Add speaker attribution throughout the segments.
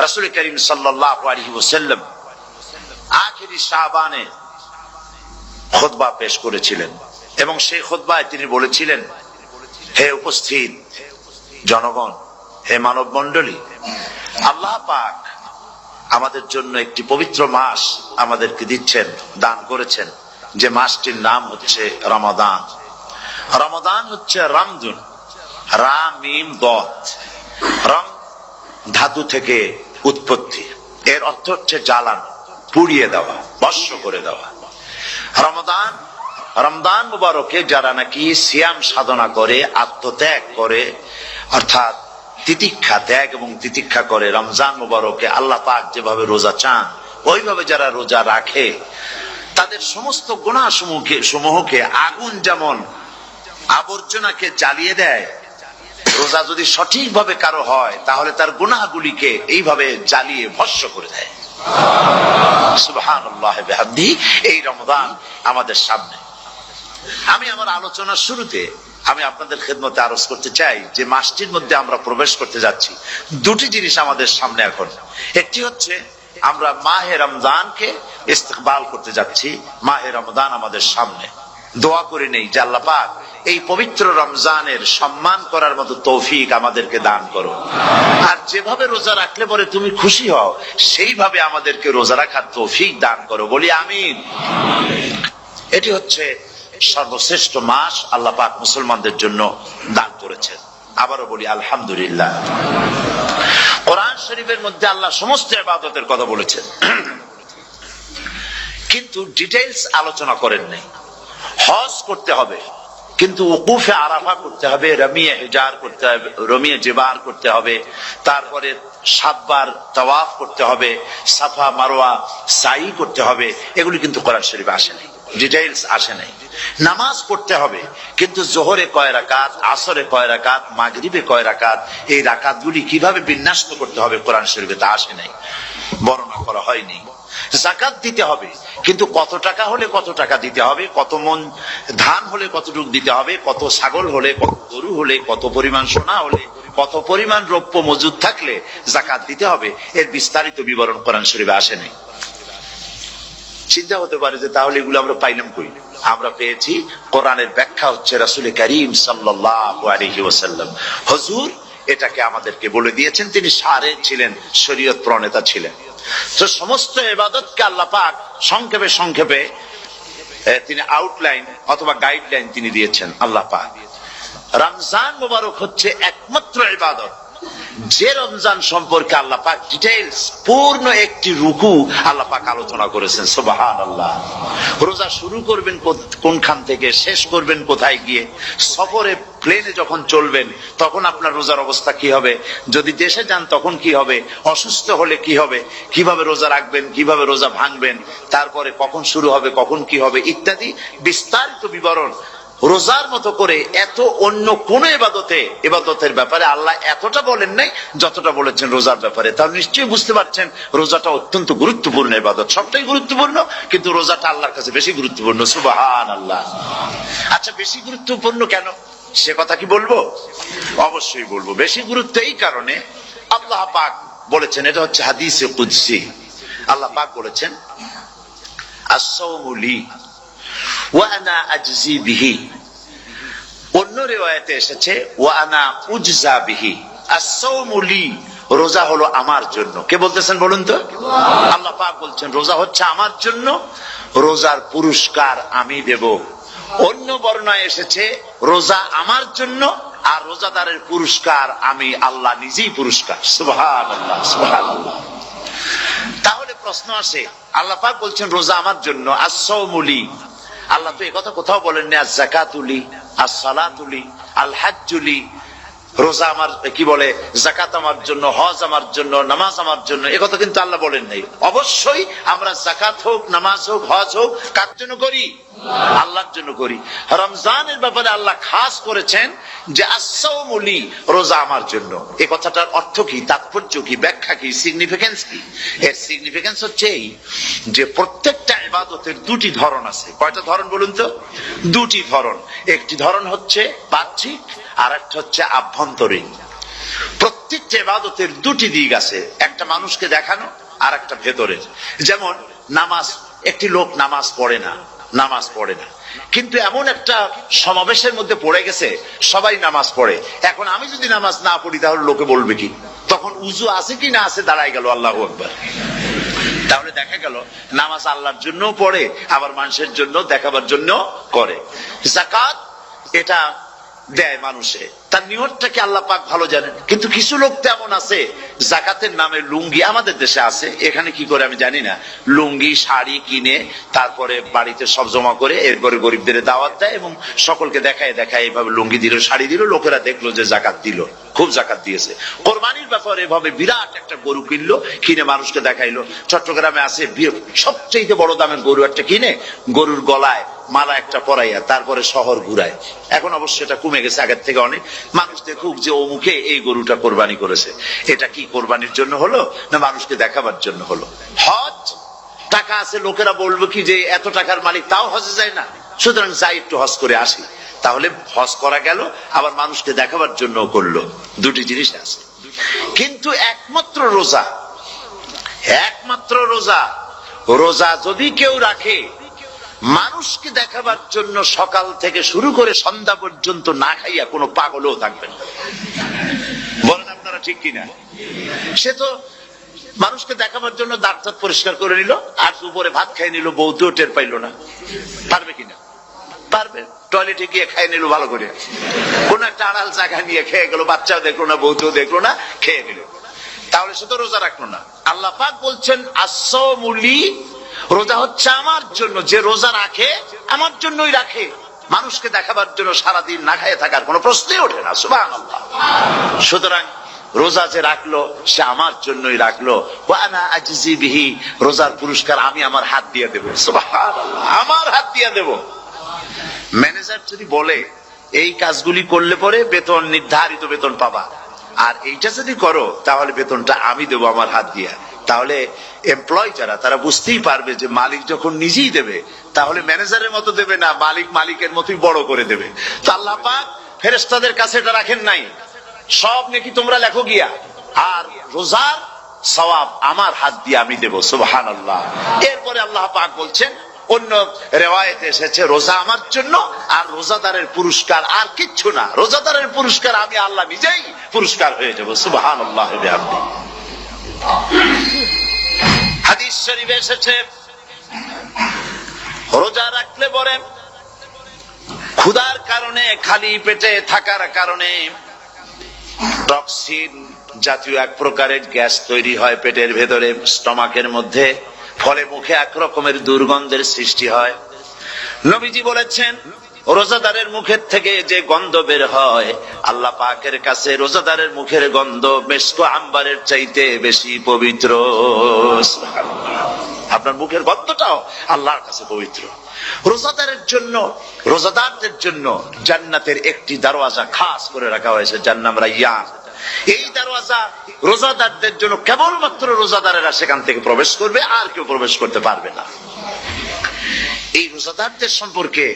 Speaker 1: রাসূল করিম সাল্লাল্লাহু আলাইহি ওয়াসাল্লাম আখিরি শাবানে খুতবা পেশ করেছিলেন এবং সেই খুতবায় তিনি বলেছিলেন, হে উপস্থিত জনগণ, হে মানব মণ্ডলী, আল্লাহ পাক আমাদের জন্য একটি পবিত্র মাস আমাদেরকে দিচ্ছেন, দান করেছেন, যে মাসটির নাম হচ্ছে রমাদান। রমাদান হচ্ছে রামদুন, রা মিম দত, রম ধাতু থেকে উৎপত্তি, এর অর্থ হচ্ছে জ্বালান, পুড়িয়ে দেওয়া, ভস্ম করে দেওয়া। রমাদান, রমজান মুবারকে যারা নাকি সিয়াম সাধনা করে, আত্মত্যাগ করে, অর্থাৎ তিতিক্ষা, ত্যাগ এবং তিতিক্ষা করে, রমজান মুবারকে আল্লাহ পাক যেভাবে রোজা চান ওইভাবে যারা রোজা রাখে, তাদের সমস্ত গুনাহ সমূহকে আগুন যেমন আবর্জনাকে জ্বালিয়ে দেয়, রোজা যদি সঠিকভাবে কারো হয় তাহলে তার গুনাহগুলিকে এইভাবে জ্বালিয়ে ভস্ম করে দেয়। সুবহানাল্লাহ বিহামদিহি। এই রমাদান আমাদের সামনে। আমি আমার আলোচনার শুরুতে আমি আপনাদের খেদমতে আরজ করতে চাই যে মাসটির মধ্যে আমরা প্রবেশ করতে যাচ্ছি, দুটি জিনিস আমাদের সামনে এখন। একটি হচ্ছে আমরা মাহে রমজানকে ইস্তেকবাল করতে যাচ্ছি, মাহে রমজান আমাদের সামনে। দোয়া করে নেই যে আল্লাহ পাক এই পবিত্র রমজানের সম্মান করার মতো তৌফিক আমাদেরকে দান করো, আর যেভাবে রোজা রাখলে পরে তুমি খুশি হও সেইভাবে আমাদেরকে রোজা রাখার তৌফিক দান করো, বলি আমিন। এটি হচ্ছে সর্বশ্রেষ্ঠ মাস আল্লাহ পাক মুসলমানদের জন্য দান করেছেন। আবারও বলি আলহামদুলিল্লাহ। কোরআন শরীফের মধ্যে আল্লাহ সমস্ত ইবাদতের কথা বলেছেন, কিন্তু ডিটেইলস আলোচনা করেন নাই। হজ করতে হবে, কিন্তু ওকুফে আরাফা করতে হবে, রমিয়ে হিজার করতে হবে, রমিয়ে জিবার করতে হবে, তারপরে 7 বার তাওয়াফ করতে হবে, সাফা মারওয়া সাই করতে হবে। এগুলি কিন্তু কোরআন শরীফে আসে নাই, ডিটেইলস আসে নাই। নামাজ পড়তে হবে, কিন্তু জোহরে কয় রাকাত, আসরে কয় রাকাত, মাগরিবে কয় রাকাত, এই রাকাতগুলি কিভাবে বিন্যস্ত করতে হবে কোরআন শরীফে তা আসে নাই, বর্ণনা করা হয়নি। যাকাত দিতে হবে, কিন্তু কত টাকা হলে কত টাকা দিতে হবে, কত মন ধান হলে কতটুকু দিতে হবে, কত ছাগল হলে, কত গরু হলে, কত পরিমাণ সোনা হলে, কত পরিমাণ রৌপ্য মজুদ থাকলে যাকাত দিতে হবে, এর বিস্তারিত বিবরণ কোরআন শরীফে আসে নাই। চিন্তা হতে পারে যে তাহলে এগুলো আমরা পাইলাম কই? আমরা পেয়েছি কোরআনের ব্যাখ্যা হচ্ছে রাসূল করিম সাল্লাল্লাহু আলাইহি ওয়াসাল্লাম। হুজুর এটাকে আমাদেরকে বলে দিয়েছেন, তিনি সারে ছিলেন, শরীয়ত প্রণেতা ছিলেন। তো সমস্ত ইবাদতকে আল্লাহ পাক সংক্ষেপে সংক্ষেপে তিনি আউটলাইন অথবা গাইডলাইন তিনি দিয়েছেন আল্লাহ পাক। রমজান মুবারক হচ্ছে একমাত্র ইবাদত যে রমজান সম্পর্কে আল্লাহ পাক ডিটেইলস পূর্ণ একটি রুকু আল্লাহ পাক আলোচনা করেছেন। সুবহানাল্লাহ। রোজা শুরু করবেন কোনখান থেকে, শেষ করবেন কোথায় গিয়ে, সফরে প্লেনে যখন চলবেন তখন আপনার রোজার অবস্থা কি হবে, যদি দেশে যান তখন কি হবে, অসুস্থ হলে কি হবে, কিভাবে রোজা রাখবেন, কিভাবে রোজা ভাঙবেন, তারপরে কখন শুরু হবে, কখন কি হবে ইত্যাদি বিস্তারিত বিবরণ। রোজার মতো করে এত অন্য কোন ইবাদতের ব্যাপারে আল্লাহ এতটা বলেন নাই যতটা বলেছেন রোজার ব্যাপারে। তাহলে নিশ্চয়ই বুঝতে পারছেন রোজাটা অত্যন্ত গুরুত্বপূর্ণ ইবাদত। সবটাই গুরুত্বপূর্ণ, কিন্তু রোজাটা আল্লাহর কাছে বেশি গুরুত্বপূর্ণ। সুবহানাল্লাহ। আচ্ছা, বেশি গুরুত্বপূর্ণ কেন সে কথা কি বলবো? অবশ্যই বলবো। বেশি গুরুত্ব এই কারণে, আল্লাহ পাক বলেছেন, এটা হচ্ছে হাদিসে কুদসি। আল্লাহ পাক বলেছেন, আস-সাওমু লি ওয়া আনা আজজি বিহি। অন্য রিওয়ায়াতে এসেছে ওয়া আনা উজজা বিহি। আস-সাওমু লি, রোজা হলো আমার জন্য। কে বলতেছেন বলুন তো? আল্লাহ পাক বলছেন রোজা হচ্ছে আমার জন্য, রোজার পুরস্কার আমি দেব। অন্য বর্ণনায় এসেছে রোজা আমার জন্য আর রোজাদারের পুরস্কার আমি আল্লাহ নিজেই পুরস্কার। সুবহানাল্লাহ, সুবহানাল্লাহ। তাহলে প্রশ্ন আসে, আল্লাহ পাক বলছেন রোজা আমার জন্য, আস-সাওমু লি। আল্লাহ তো একথা কোথাও বলেননি আজ-যাকাতু লি, আস-সালাতু লি, আল-হাজ্জু লি। রোজা আমার কি বলে, যাকাত আমার জন্য, হজ আমার জন্য, নামাজ আমার জন্য, একথা কিন্তু আল্লাহ বলেন নাই। অবশ্যই আমরা যাকাত হোক, নামাজ হোক, হজ হোক কার জন্য করি? আল্লাহর জন্য করি। রমজানের ব্যাপারে আল্লাহ খাস করেছেন যে আস-সাওমু লি, রোজা আমার জন্য। এই কথাটার অর্থ কি, তাৎপর্য কি, ব্যাখ্যা কি, সিগনিফিকেন্স কি? এর সিগনিফিকেন্স হচ্ছে এই যে প্রত্যেকটা ইবাদতের দুটি ধরন আছে। কয়টা ধরন বলুন তো? দুটি ধরন। একটি ধরন হচ্ছে বাহ্যিক আর একটা হচ্ছে আভ্যন্তরীণ। প্রত্যেকটা ইবাদতের দুটি দিক আছে, একটা মানুষকে দেখানো আর একটা ভেতরের। যেমন নামাজ, একটি লোক নামাজ পড়ে না, কিন্তু এমন একটা সমাবেশের মধ্যে পড়ে গেছে, সবাই নামাজ পড়ে। এখন আমি যদি নামাজ না পড়ি তাহলে লোকে বলবে কি? তখন উজু আছে কি না আছে দাঁড়ায় গেল আল্লাহু আকবার। তাহলে দেখা গেল নামাজ আল্লাহর জন্য পড়ে, আবার মানুষের জন্য দেখাবার জন্য করে। যাকাত এটা দেয় মানুষে, তার নিয়তটাকে আল্লাহ পাক ভালো জানেন। কিন্তু কিছু লোক তেমন আছে, যাকাতের নামে লুঙ্গি, আমাদের দেশে আছে, এখানে কি করে আমি জানি না, লুঙ্গি শাড়ি কিনে তারপরে বাড়িতে সব জমা করে এরপরে গরিবদের দাওয়াত দেয় এবং সকলকে দেখায় এইভাবে লুঙ্গি দিল, শাড়ি দিল, লোকেরা দেখলো যে যাকাত দিল, খুব যাকাত দিয়েছে। কোরবানির ব্যাপারে এভাবে বিরাট একটা গরু কিনলো, কিনে মানুষকে দেখাইলো। চট্টগ্রামে আছে সবচেয়ে বড় দামের গরু একটা কিনে গরুর গলায় মালা একটা পরাইয়া তারপরে শহর ঘুরায়। এখন অবশ্য এটা কমে গেছে আগের থেকে অনেক। মানুষ দেখুক যে ও মুখে এই গরুটা কোরবানি করেছে। এটা কি কোরবানির জন্য হলো না মানুষকে দেখাবার জন্য হলো? হজ, টাকা আছে, লোকেরা বলবে কি যে এত টাকার মালিক তাও হজে যায় না, সুতরাং যাই একটু হজ করে আসি। তাহলে হজ করা গেল, আবার মানুষকে দেখাবার জন্য করলো। দুটি জিনিস আছে। কিন্তু একমাত্র রোজা যদি কেউ রাখে মানুষকে দেখাবার জন্য, সকাল থেকে শুরু করে সন্ধ্যা পর্যন্ত না খাইয়া কোনো পাগলও থাকবে না। বলেন আপনারা ঠিক কিনা? সে তো মানুষকে দেখাবার জন্য দাঁত পরিষ্কার করে নিল আর দুপুরে ভাত খাই নিল, বউতেও টের পাইল না। পারবে কিনা? পারবে। টয়লেটে গিয়ে খাই নিল ভালো করে, কোন একটা আড়াল জায়গা নিয়ে খেয়ে গেল, বাচ্চাও দেখলো না, বউতেও দেখলো না, খেয়ে নিল। তাহলে সে তো রোজা রাখলো না। আল্লাহ পাক বলছেন আসসামুলি, রোজা হচ্ছে আমার জন্য। যে রোজা রাখে আমার জন্যই রাখে, মানুষকে দেখাবার জন্য সারাদিন না খেয়ে থাকার কোনো প্রশ্নই ওঠে না। সুবহানাল্লাহ। সুতরাং রোজা যে রাখলো সে আমার জন্যই রাখলো। ওয়া আনা আজজি বিহি, রোজার পুরস্কার আমি আমার হাত দিয়ে দেব। সুবহানাল্লাহ, আমার হাত দিয়ে দেব। ম্যানেজার যদি বলে এই কাজগুলি করলে পরে বেতন, নির্ধারিত বেতন পাবা, আর এইটা যদি করো তাহলে বেতনটা আমি দেবো আমার হাত দিয়া, তাহলে এমপ্লয় যারা তারা বুঝতেই পারবে যে মালিক যখন নিজেই দেবে তাহলে ম্যানেজারের মতো দেবে না, মালিক মালিকের মতোই বড় করে দেবে। তো আল্লাহ পাক ফেরেশতাদের কাছে এটা রাখেন নাই, সব নাকি তোমরা লেখো গিয়া, আর রোজার সওয়াব আমার হাত দিয়ে আমি দেব। সুবহানাল্লাহ। এরপরে আল্লাহ পাক বলছেন, অন্য রিওয়ায়াতে এসেছে রোজা আমার জন্য, আর রোজাদারের পুরস্কার আর কিচ্ছু না, রোজাদারের পুরস্কার আমি আল্লাহ নিজেই পুরস্কার হয়ে যাব। সুবহানাল্লাহ। হাদিস শরীফে এসেছে রোজা রাখলে পরে ক্ষুধার কারণে, খালি পেটে থাকার কারণে টক্সিন জাতীয় এক প্রকারের গ্যাস তৈরি হয় পেটের ভেতরে, স্টমাকের মধ্যে, ফলে মুখে এক রকমের দুর্গন্ধের সৃষ্টি হয়। নবীজি বলেছেন রোজাদারের মুখের থেকে যে গন্ধ বের হয় আল্লাহ পাকের কাছে রোজাদারের মুখের গন্ধ মেশক আম্বারের চাইতে বেশি পবিত্র। আপনার মুখের গন্ধটাও আল্লাহর কাছে পবিত্র। রোজাদারের জন্য, রোজাদারদের জন্য জান্নাতের একটি দরওয়াজা খাস করে রাখা হয়েছে, যার নাম রায়্যান। এই দরওয়াজা রোজাদারদের জন্য, কেবলমাত্র রোজাদারেরা সেখান থেকে প্রবেশ করবে, আর কেউ প্রবেশ করতে পারবে না। এই রোজাদারদের সম্পর্কে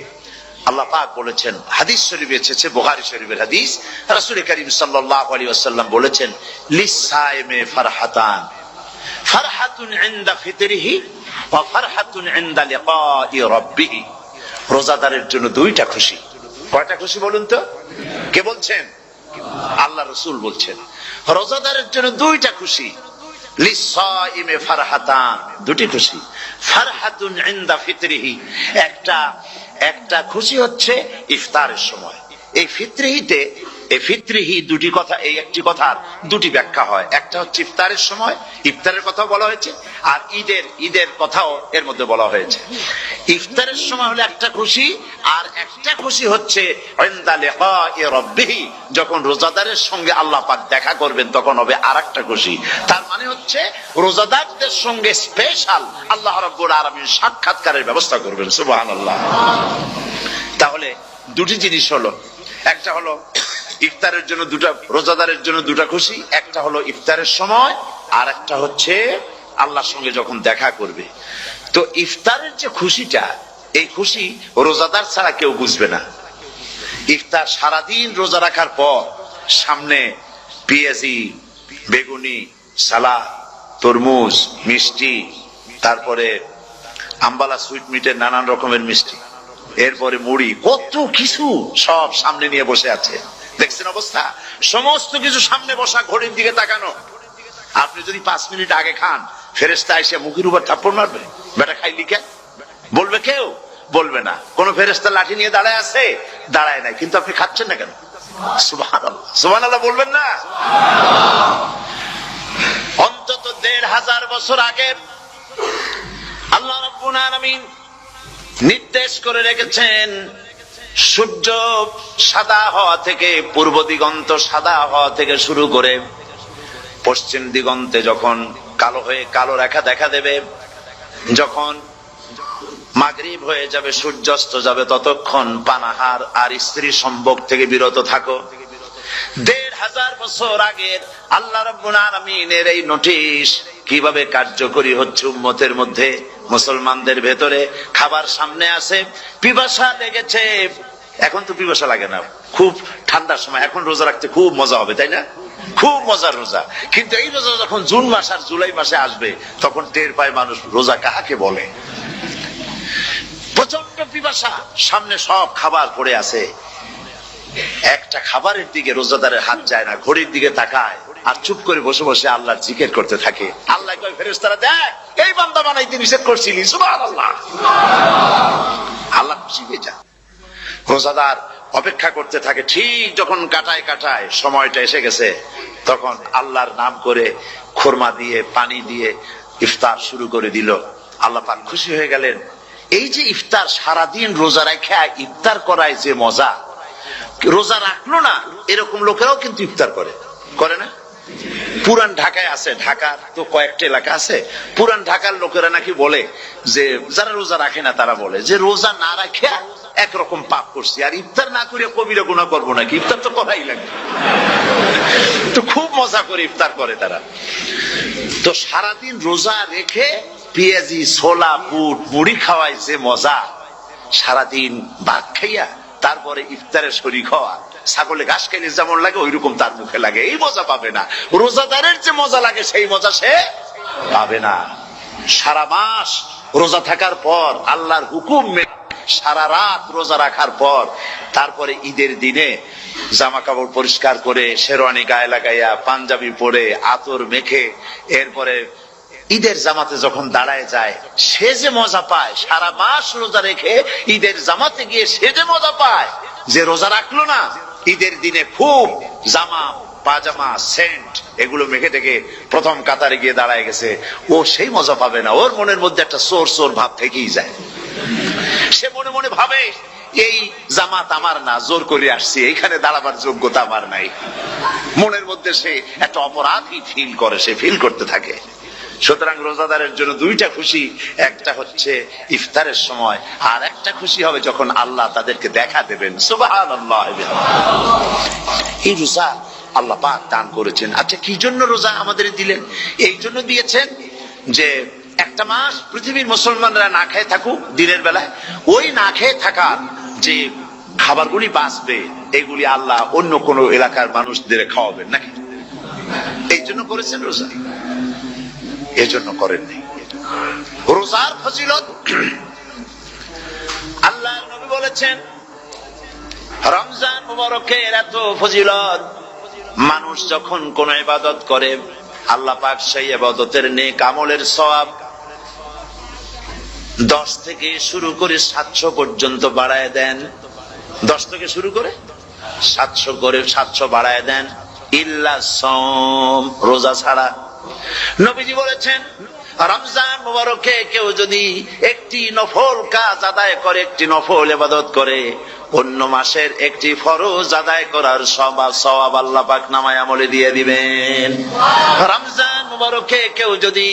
Speaker 1: আল্লাহ পাক বলেছেন, হাদিস শরীফে এসেছে, বুখারী শরীফের হাদিস, রাসূল করিম সাল্লাল্লাহু আলাইহি ওয়াসাল্লাম বলেছেন লিসাইমে ফারহাতান, ফারহাতুন ইনদা ফিতরিহি ওয়া ফারহাতুন ইনদা লিকাই রাব্বিহি। রোজাদারের জন্য দুইটা খুশি। কয়টা খুশি বলুন তো? কে বলছেন? আল্লাহ রাসূল বলছেন রোজাদারের জন্য দুইটা খুশি। লিসাইমে ফারহাতান, দুটি খুশি। ফারহাতুন ইনদা ফিতরিহি, একটা খুশি হচ্ছে ইফতারের সময়। এই ফিতরিহিতে, এই ফিতরিহি দুটি কথা, এই একটি কথার দুটি ব্যাখ্যা হয়। একটা হচ্ছে ইফতারের সময়, ইফতারের কথা বলা হয়েছে, আর ঈদের কথাও এর মধ্যে বলা হয়েছে। ইফতারের সময় হলো একটা খুশি, আর একটা খুশি হচ্ছে ইনদা লিকাই রাব্বিহি, যখন রোজাদারের সঙ্গে আল্লাহ পাক দেখা করবেন তখন হবে আরেকটা খুশি। তার মানে হচ্ছে রোজাদারদের সঙ্গে স্পেশাল আল্লাহ রাব্বুল আলামিন সাক্ষাৎকারের ব্যবস্থা করবেন। সুবহানাল্লাহ। তাহলে দুটি জিনিস হলো, একটা হলো ইফতারের জন্য দুটা, রোজাদারের জন্য দুটা খুশি, একটা হলো ইফতারের সময়, আর একটা হচ্ছে আল্লাহর সঙ্গে যখন দেখা করবে। তো ইফতারের যে খুশিটা, এই খুশি রোজাদার ছাড়া কেউ বুঝবে না। ইফতার সারাদিন রোজা রাখার পর সামনে পেঁয়াজি, বেগুনি, সালাদ, তরমুজ, মিষ্টি, তারপরে আম্বালা সুইট মিটের নানান রকমের মিষ্টি, এরপরে মুড়ি, কত কিছু সব সামনে নিয়ে বসে আছে। দেখছেন অবস্থা? সমস্ত কিছু সামনে বসা, ঘড়ির দিকে তাকানো। আপনি যদি 5 মিনিট আগে খান, ফেরেশতা এসে মুখের উপর থাপ্পড় মারবে, বেটা খাইলি কেন? বলবে কেউ? বলবে না। কোন ফেরেশতা লাঠি নিয়ে দাঁড়ায় আছে? দাঁড়ায় নাই, কিন্তু আপনি খাচ্ছেন না কেন? সুবহানাল্লাহ, সুবহানাল্লাহ বলবেন না? অন্তত 1500 বছর আগে আল্লাহ রাব্বুল আলামিন নির্দেশ করে রেখেছেন, সূর্য সাদা হওয়া থেকে, পূর্ব দিগন্ত সাদা হওয়া থেকে শুরু করে পশ্চিম দিগন্তে যখন কালো হয়ে কালো রেখা দেখা দেবে, যখন মাগরিব হয়ে যাবে, সূর্যাস্ত যাবে, ততক্ষণ পানাহার আর স্ত্রী সম্ভোগ থেকে বিরত থাকো। 1500 বছর আগের আল্লাহ রাব্বুল আলামিনের এই নোটিশ কিভাবে কার্যকরী হচ্ছে উম্মতের মধ্যে, মুসলমানদের ভেতরে। খাবার সামনে আছে, পিপাসা লেগেছে। এখন তো পিপাসা লাগে না, খুব ঠান্ডার সময়, এখন রোজা রাখতে খুব মজা হবে, তাই না? খুব মজার রোজা। কিন্তু এই রোজা যখন জুন মাস আর জুলাই মাসে আসবে, তখন টের পায় মানুষ রোজা কাকে বলে। প্রচন্ড পিপাসা, সামনে সব খাবার পড়ে আছে, একটা খাবারের দিকে রোজাদারের হাত যায় না, ঘড়ির দিকে তাকায় আর চুপ করে বসে বসে আল্লাহর জিকির করতে থাকে। আল্লাহ কয়, ফেরেশতারা দেখ, এই বান্দা বানাইতে নিষেধ করছিলি, সুবহানাল্লাহ। আল্লাহ খুশি হয়ে যায়। রোজাদার অপেক্ষা করতে থাকে, ঠিক যখন কাটায় কাটায় সময়টা এসে গেছে, তখন আল্লাহর নাম করে খুরমা দিয়ে, পানি দিয়ে ইফতার শুরু করে দিল। আল্লাহ পাক খুশি হয়ে গেলেন। এই যে ইফতার, সারাদিন রোজা রেখে ইফতার করায় যে মজা, রোজা রাখলো না এরকম লোকেরাও কিন্তু ইফতার করে, করে না? পুরান ঢাকায় আছে, ঢাকার তো কয়েকটা এলাকা আছে, পুরান ঢাকার লোকেরা নাকি বলে যে, যারা রোজা রাখে না তারা বলে যে, রোজা না রাখে একরকম পাপ করছি, আর ইফতার না করে কবিরা গুনাহ করবো নাকি, ইফতার তো করাই লাগবে। তো খুব মজা করে ইফতার করে তারা। তো সারাদিন রোজা রেখে পেঁয়াজি, ছোলা, বুট, মুড়ি খাওয়ায় যে মজা, সারাদিন ভাত খাইয়া তারপরে ইফতারের শরীক হওয়া, ছাগলে ঘাস খাইলে যেমন লাগে ওইরকম তার মুখে লাগে, এই মজা পাবে না। রোজাদারের যে মজা লাগে সেই মজা সে পাবে না। সারা মাস রোজা থাকার পর, আল্লাহর হুকুম মেনে সারা রাত রোজা রাখার পর, তারপরে ঈদের দিনে জামা কাপড় পরিষ্কার করে, শেরওয়ানি গায়ে লাগাইয়া, পাঞ্জাবি পরে, আতর মেখে, এরপরে ঈদের জামাতে যখন দাঁড়ায় যায়, সে যে মজা পায়, সারা মাস রোজা রেখে ঈদের জামাতে গিয়ে সে যে মজা পায়, যে রোজা রাখলো না, ঈদের দিনে খুব জামা, পাজামা, সেন্ট এগুলো মেখে টেকে প্রথম কাতারে গিয়ে দাঁড়ায় গেছে, ও সেই মজা পাবে না। ওর মনের মধ্যে একটা চোর চোর ভাব থেকেই যায়। সে মনে মনে ভাবে, এই জামাত আমার না, জোর করে আসছি, এখানে দাঁড়াবার যোগ্যতা আমার নাই। মনের মধ্যে সে একটা অপরাধী ফিল করে, সে ফিল করতে থাকে। সুতরাং রোজাদারের জন্য দুইটা খুশি, একটা হচ্ছে ইফতারের সময়, আর একটা খুশি হবে যখন আল্লাহ তাদেরকে দেখা দেবেন। সুবহানাল্লাহ। এই রোজা আল্লাহ পাক দান করেছেন। আচ্ছা, কি জন্য রোজা আমাদের দিলেন? এই জন্য দিয়েছেন যে একটা মাস পৃথিবীর মুসলমানরা না খেয়ে থাকুক দিনের বেলায়, ওই না খেয়ে থাকার যে খাবারগুলি বাঁচবে, এগুলি আল্লাহ অন্য কোন এলাকার মানুষদের খাওয়াবেন নাকি? এই জন্য করেছেন রোজা, এজন্য করেননি। রোজার ফজিলত আল্লাহর নবী বলেছেন, রমজান মুবারকের এত ফজিলত, মানুষ যখন কোন ইবাদত করে, আল্লাহ পাক সেই ইবাদতের নেক আমলের সওয়াব 10 থেকে শুরু করে 700 পর্যন্ত বাড়ায় দেন। 10 থেকে শুরু করে 700 করে 700 বাড়ায় দেন, ইল্লা সাওম, রোজা ছাড়া। নবীজি বলেছেন, রমজান মুবারকে কেউ যদি একটি নফল কাজ আদায় করে, একটি নফল ইবাদত করে, অন্য মাসের একটি ফরজ আদায় করার সওয়াব আল্লাহ পাক নামায়ে আমলে দিয়ে দিবেন। রমজান মুবারকে কেউ যদি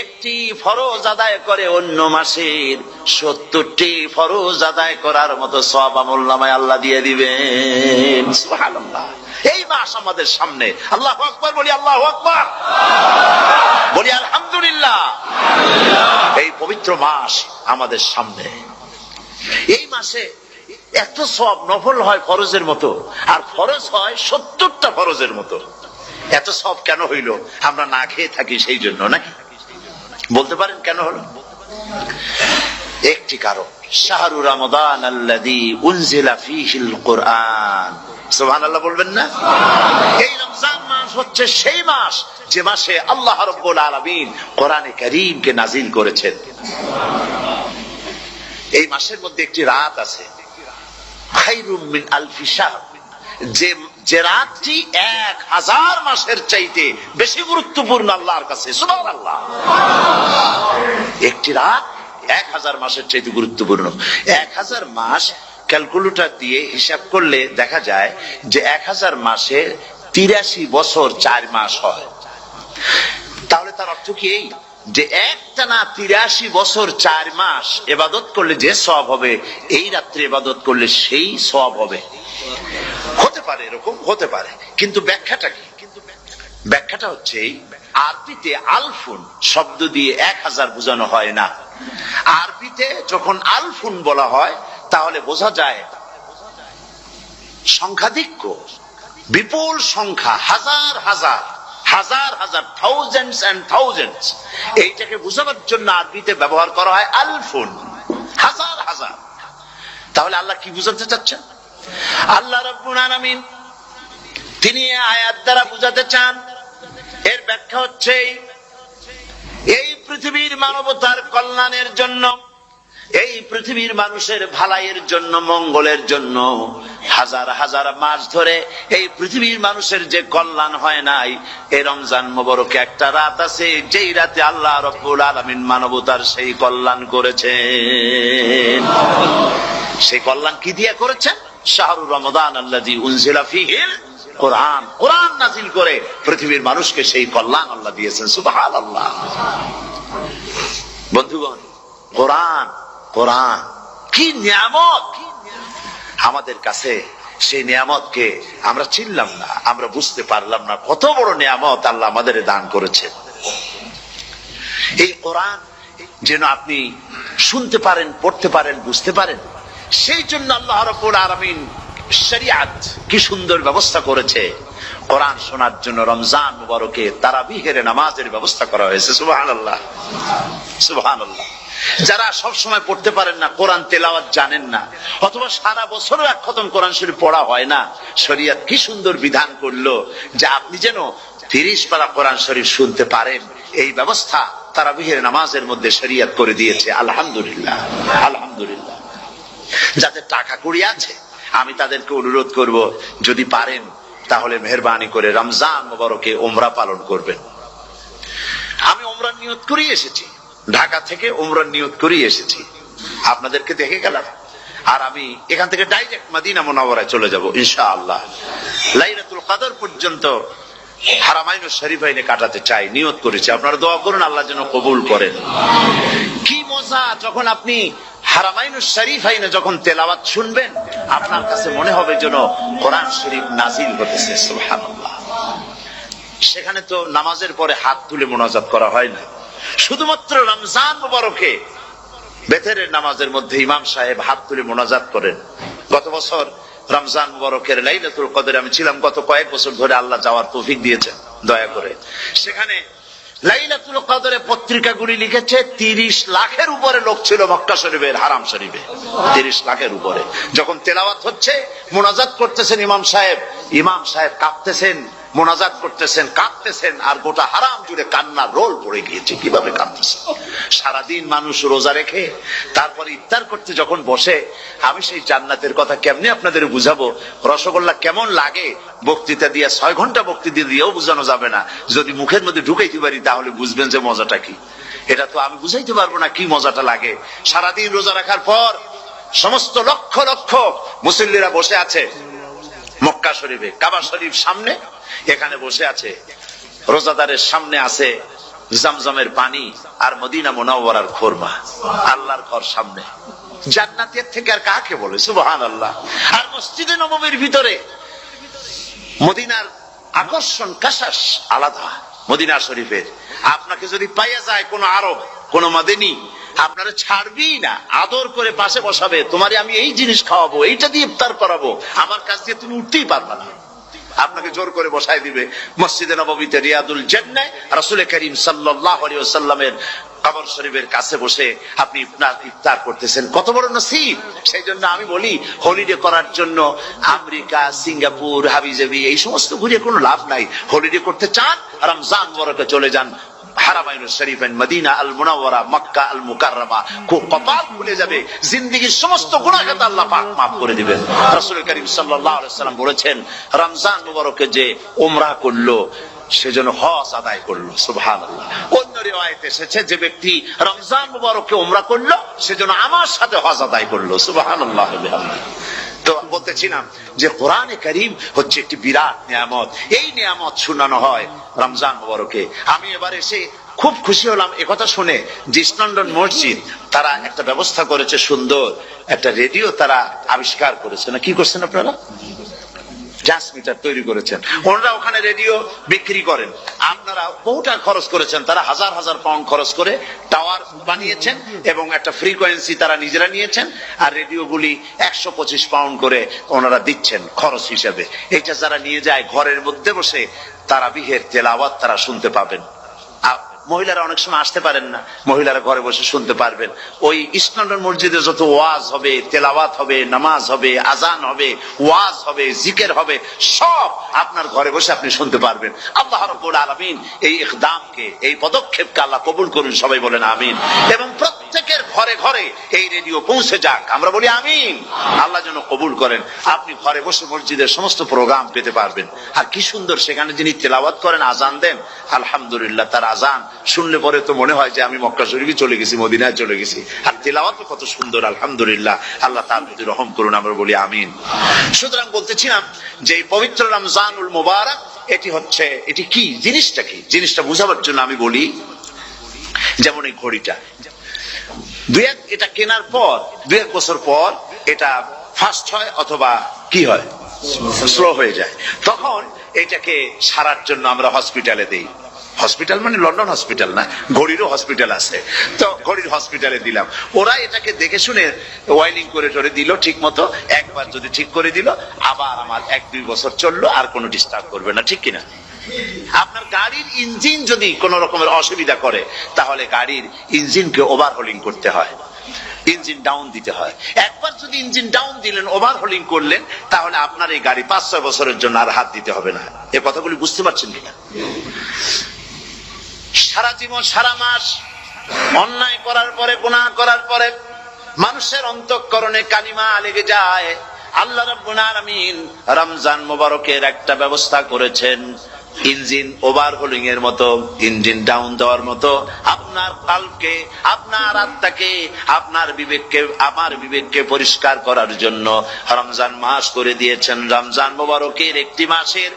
Speaker 1: একটি ফরজ আদায় করে, অন্য মাসের 70টি ফরজ আদায় করার মতো সওয়াব আমল নামায় আল্লাহ দিয়ে দিবেন। সুবহানাল্লাহ। এই মাস আমাদের সামনে, আল্লাহু আকবার বলি, আল্লাহু আকবার বলি, আলহামদুলিল্লাহ। এই পবিত্র মাস আমাদের সামনে। এই মাসে এত সওয়াব, নফল হয় ফরজের মতো, আর ফরজ হয় 70টা ফরজের মতো। এত সব কেন হইল? আমরা না খেয়ে থাকি সেই জন্য নাকি? বলতে পারেন কেন হলো? একটি কারণ, শাহরু রমাদান আল্লাযী উনজিলা ফীহিল কুরআন। সুবহানাল্লাহ বলবেন না? এই রমজান মাস হচ্ছে সেই মাস যে মাসে আল্লাহ রাব্বুল আলামিন কোরআনে কারীমকে নাজিল করেছেন। এই মাসের মধ্যে একটি রাত আছে, খায়রুম মিন আলফি শাহর, যে রাতটি 1000 মাসের চাইতে বেশি গুরুত্বপূর্ণ আল্লাহর কাছে। সুবহানাল্লাহ। একটি রাত 1000 মাসের চাইতে গুরুত্বপূর্ণ। 1000 মাস ক্যালকুলেটর দিয়ে হিসাব করলে দেখা যায় যে 1000 মাসে 83 বছর 4 মাস হয়। তাহলে তার অর্থ কি এই যে একটানা 83 বছর 4 মাস ইবাদত করলে যে সওয়াব হবে, এই রাত্রে ইবাদত করলে সেই সওয়াব হবে? হতে পারে, এরকম হতে পারে, কিন্তু ব্যাখ্যাটা কি? ব্যাখ্যাটা হচ্ছে আরবিতে আলফুন শব্দ দিয়ে 1000 বোঝানো হয় না। আরবিতে যখন আলফুন বলা হয় তাহলে বোঝা যায় সংখ্যাধিক্য, বিপুল সংখ্যা, হাজার হাজার, হাজার হাজার, থাউজেন্ডস এন্ড থাউজেন্ডস। এইটাকে বোঝানোর জন্য আরবিতে ব্যবহার করা হয় আলফুন, হাজার হাজার। তাহলে আল্লাহ কি বুঝাতে চাচ্ছেন? আল্লাহ রাব্বুল আলামিন তিনি আয়াত দ্বারা বুঝাতে চান, এর ব্যাখ্যা হচ্ছে এই পৃথিবীর মানবতার কল্যাণের জন্য, এই পৃথিবীর মানুষের ভালাইয়ের জন্য, মঙ্গলের জন্য হাজার হাজার মাস ধরে এই পৃথিবীর মানুষের যে কল্যাণ হয় নাই, এই রমজান মোবারকে একটা রাত আছে যেই রাতে আল্লাহ রাব্বুল আলামিন মানবতার সেই কল্যাণ করেছেন। সেই কল্যাণ কি দিয়ে করেছেন? শাহরু রমাদান আল্লাযী উনজিলা ফীহিল কোরআন, কোরআন নাজিল করে পৃথিবীর মানুষকে সেই কল্যাণ আল্লাহ দিয়েছেন। সুবহানাল্লাহ। বন্ধুগণ, কোরআন, কোরআন কি নিয়ামত আমাদের কাছে! সেই নিয়ামতকে আমরা চিনলাম না, আমরা বুঝতে পারলাম না কত বড় নিয়ামত আল্লাহ আমাদের দান করেছেন। এই কোরআন যেন আপনি শুনতে পারেন, পড়তে পারেন, বুঝতে পারেন, সেই জন্য আল্লাহ রাব্বুল আলামিন শরিয়াত কি সুন্দর ব্যবস্থা করেছে। কোরআন শোনার জন্য রমজান মুবারকে তারাবিহের নামাজের ব্যবস্থা করা হয়েছে। সুবহানাল্লাহ, সুবহানাল্লাহ। যারা সব সময় পড়তে পারেন না, কোরআন তেলাওয়াত জানেন না, অথবা সারা বছরও এক খতম কোরআন শরীফ পড়া হয় না, শরিয়াত কি সুন্দর বিধান করলো যে আপনি যেন 30 পারা কোরআন শরীফ শুনতে পারেন। এই ব্যবস্থা তারাবিহের নামাজের মধ্যে শরিয়াত করে দিয়েছে। আলহামদুলিল্লাহ, আলহামদুলিল্লাহ। যাদের টাকা কড়ি আছে আমি তাদেরকে অনুরোধ করব, যদি পারেন তাহলে মেহেরবানি করে রমজান মুবারকে উমরা পালন করবেন। আমি উমরার নিয়ত করেই এসেছি, ঢাকা থেকে উমরার নিয়ত করেই এসেছি, আপনাদেরকে দেখে গেলাম। আর আমি এখান থেকে ডাইরেক্ট মদিনা মুনাওয়ারায় চলে যাব ইনশাআল্লাহ। লাইলাতুল কদর পর্যন্ত হারামাইনুশ শরীফাইনে কাটাতে চাই, নিয়ত করেছি। আপনারা দোয়া করুন আল্লাহ যেন কবুল করেন। কি মজা যখন আপনি হারামাইনুশ শরীফাইনে যখন তেলাওয়াত শুনবেন, আপনার কাছে মনে হবে যেন কোরআন শরীফ নাজিল হতেছে। সুবহানাল্লাহ। সেখানে তো নামাজের পরে হাত তুলে মোনাজাত করা হয় না, শুধুমাত্র রমজান মুবারকে বেতেরের নামাজের মধ্যে ইমাম সাহেব হাত তুলে মোনাজাত করেন। গত বছর রমজান মুবারকের লাইলাতুল কদরে আমি ছিলাম, গত কয়েক বছর ধরে আল্লাহ যাওয়ার তৌফিক দিয়েছেন দয়া করে। সেখানে লাইলাতুল কদরে পত্রিকাগুলি লিখেছে 30 লাখের উপরে লোক ছিল মক্কা শরীফের, হারাম শরীফে 30 লাখের উপরে। যখন তেলাওয়াত হচ্ছে, মোনাজাত করতেছেন ইমাম সাহেব কাঁপতেছেন, মোনাজাত করতেছেন, কাঁদতেছেন, আর গোটা হারাম জুড়ে কান্নার রোল পড়ে গিয়েছে। কিভাবে কাঁদতেছে! সারাদিন মানুষ রোজা রেখে তারপরে ইফতার করতে যখন বসে, আমি সেই জান্নাতের কথা কেমনে আপনাদের বুঝাবো? রসগোল্লা কেমন লাগে বক্তৃতা দিয়ে 6 ঘন্টা বক্তৃতা দিয়েও বুঝানো যাবে না। যদি মুখের মধ্যে ঢুকাইতে পারি তাহলে বুঝবেন যে মজাটা কি। এটা তো আমি বুঝাইতে পারবো না কি মজাটা লাগে। সারাদিন রোজা রাখার পর সমস্ত লক্ষ লক্ষ মুসল্লিরা বসে আছে মক্কা শরীফে, কাবা শরীফ সামনে, এখানে বসে আছে। রোজাদারের সামনে আছে জমজমের পানি আর মদিনা মুনাওয়ারার খুরমা। আল্লাহর ঘর সামনে, জান্নাতের থেকে আর কাকে বলে! সুবহানাল্লাহ। আর মসজিদে নববীর ভিতরে মদিনার আকর্ষণ কাশাস আলাদা। মদিনা শরীফের আপনাকে যদি পাইয়া যায় কোন আরব, কোন মাদানী, আপনারা ছাড়বি না, আদর করে পাশে বসাবে, তোমারে আমি এই জিনিস খাওয়াবো, এইটা দিয়ে ইফতার করাবো, আমার কাছ দিয়ে তুমি উঠতেই পারবে না। আপনাকে জোর করে বসায় দিবে মসজিদে নববীতে রিয়াদুল জান্নাহ রাসূল করিম সাল্লাল্লাহু আলাইহি ওয়াসাল্লামের কবর শরীফের কাছে বসে আপনি ইফতার করতেছেন, কত বড় নসিব। সেই জন্য আমি বলি হলিডে করার জন্য আমেরিকা, সিঙ্গাপুর, হাবিজাবি এই সমস্ত ঘুরে কোনো লাভ নাই। হলিডে করতে চান রমজান মুবারকে চলে যান হারামাইনুল শরীফাইন, মদিনা আল মুনাওয়ারা, মক্কা আল মুকাররমা। কপাল খুলে যাবে, জিন্দেগীর সমস্ত গুনাহ খাতা আল্লাহ পাক maaf করে দিবেন। রাসূল করিম সাল্লাল্লাহু আলাইহি ওয়াসাল্লাম বলেছেন রমজান মুবারকে যে উমরা করলো সেজন্য হজ আদায় করলো। সুবহানাল্লাহ। অন্য রিওয়ায়াতে এসেছে যে ব্যক্তি রমজান মুবারকে উমরা করলো সেজন্য আমার সাথে হজ আদায় করলো। সুবহানাল্লাহ। তো বলতেছিলাম যে কোরআনে কারীম হচ্ছে একটি বিরাট নিয়ামত। এই নিয়ামত শোনানো হয় রমজান মুবারকে। আমি এবার এসে খুব খুশি হলাম একথা শুনে যে ইস্ট লন্ডন মসজিদ তারা একটা ব্যবস্থা করেছে, সুন্দর একটা রেডিও তারা আবিষ্কার করেছে। না কি করছেন আপনারা? ট্রান্সমিটার তৈরি করেছেন। ওনারা ওখানে রেডিও বিক্রি করেন, আপনারা বহুটা খরচ করেছেন, তারা হাজার হাজার পাউন্ড খরচ করে টাওয়ার বানিয়েছেন এবং একটা ফ্রিকোয়েন্সি তারা নিজেরা নিয়েছেন, আর রেডিওগুলি 125 পাউন্ড করে ওনারা দিচ্ছেন খরচ হিসেবে। এটা যারা নিয়ে যায় ঘরের মধ্যে বসে তারাবিহের তেলাওয়াত তারা শুনতে পাবেন। মহিলারা অনেক সময় আসতে পারেন না, মহিলারা ঘরে বসে শুনতে পারবেন। ওই ইস্ট লন্ডন মসজিদে যত ওয়াজ হবে, তেলাওয়াত হবে, নামাজ হবে, আজান হবে, ওয়াজ হবে, জিকির হবে, সব আপনার ঘরে বসে আপনি শুনতে পারবেন। আল্লাহ রাব্বুল আলামিন এই ইকদামকে, এই পদক্ষেপকে আল্লাহ কবুল করুন, সবাই বলেন আমিন। এবং প্রত্যেকের ঘরে ঘরে এই রেডিও পৌঁছে যাক, আমরা বলি আমিন। আল্লাহ যেন কবুল করেন। আপনি ঘরে বসে মসজিদের সমস্ত প্রোগ্রাম পেতে পারবেন। আর কি সুন্দর সেখানে যিনি তেলাওয়াত করেন, আজান দেন, আলহামদুলিল্লাহ, তার আজান শুনলে পরে তো মনে হয় যে আমি মক্কা শরীফে চলে গেছি, মদিনায় চলে গেছি। আর তেলাওয়াত কত সুন্দর, আলহামদুলিল্লাহ। আল্লাহ তার প্রতি রহম করুন, আমরা বলি আমিন। সুতরাং বলতেছিলাম যে এই পবিত্র রমজানুল মুবারক এটি কি জিনিসটা, কি জিনিসটা বুঝাবার জন্য আমি বলি, যেমন এই ঘড়িটা এটা কেনার পর 2-1 বছর পর এটা ফাস্ট হয় অথবা কি হয়, স্লো হয়ে যায়। তখন এটাকে সারার জন্য আমরা হসপিটালে দেই। হসপিটাল মানে লন্ডন হসপিটাল না, ঘড়িরও হসপিটাল আছে। তো ঘড়ির হসপিটালে দিলাম, ওরা এটাকে দেখে শুনে ওয়াইলিং করে টরে দিল ঠিক মতো। একবার যদি ঠিক করে দিল, আবার আমার 1-2 বছর চললো, আর কোনো ডিস্টার্ব করবে না, ঠিক কিনা? আপনার গাড়ির ইঞ্জিন যদি কোন রকমের অসুবিধা করে, তাহলে গাড়ির ইঞ্জিনকে ওভারহোলিং করতে হয়, ইঞ্জিন ডাউন দিতে হয়। একবার যদি ইঞ্জিন ডাউন দিলেন, ওভারহোলিং করলেন, তাহলে আপনার এই গাড়ি 5-6 বছরের জন্য আর হাত দিতে হবে না। এই কথাগুলি বুঝতে পারছেন কিনা? সারা জীবন, সারা মাস অন্যায় করার পরে, গুনাহ করার পরে মানুষের অন্তঃকরণে কালিমা লেগে যায়। আল্লাহ রাব্বুল আলামিন রমজান মুবারকের একটা ব্যবস্থা করেছেন, ইঞ্জিন ওভারহোলিং এর মতো, ইঞ্জিন ডাউন দেওয়ার মতো। আপনার কালকে, আপনার আত্মাকে, আপনার বিবেককে, আমার বিবেককে পরিষ্কার করার জন্য রমজান মাস করে দিয়েছেন। রমজান মুবারকের একটি মাসের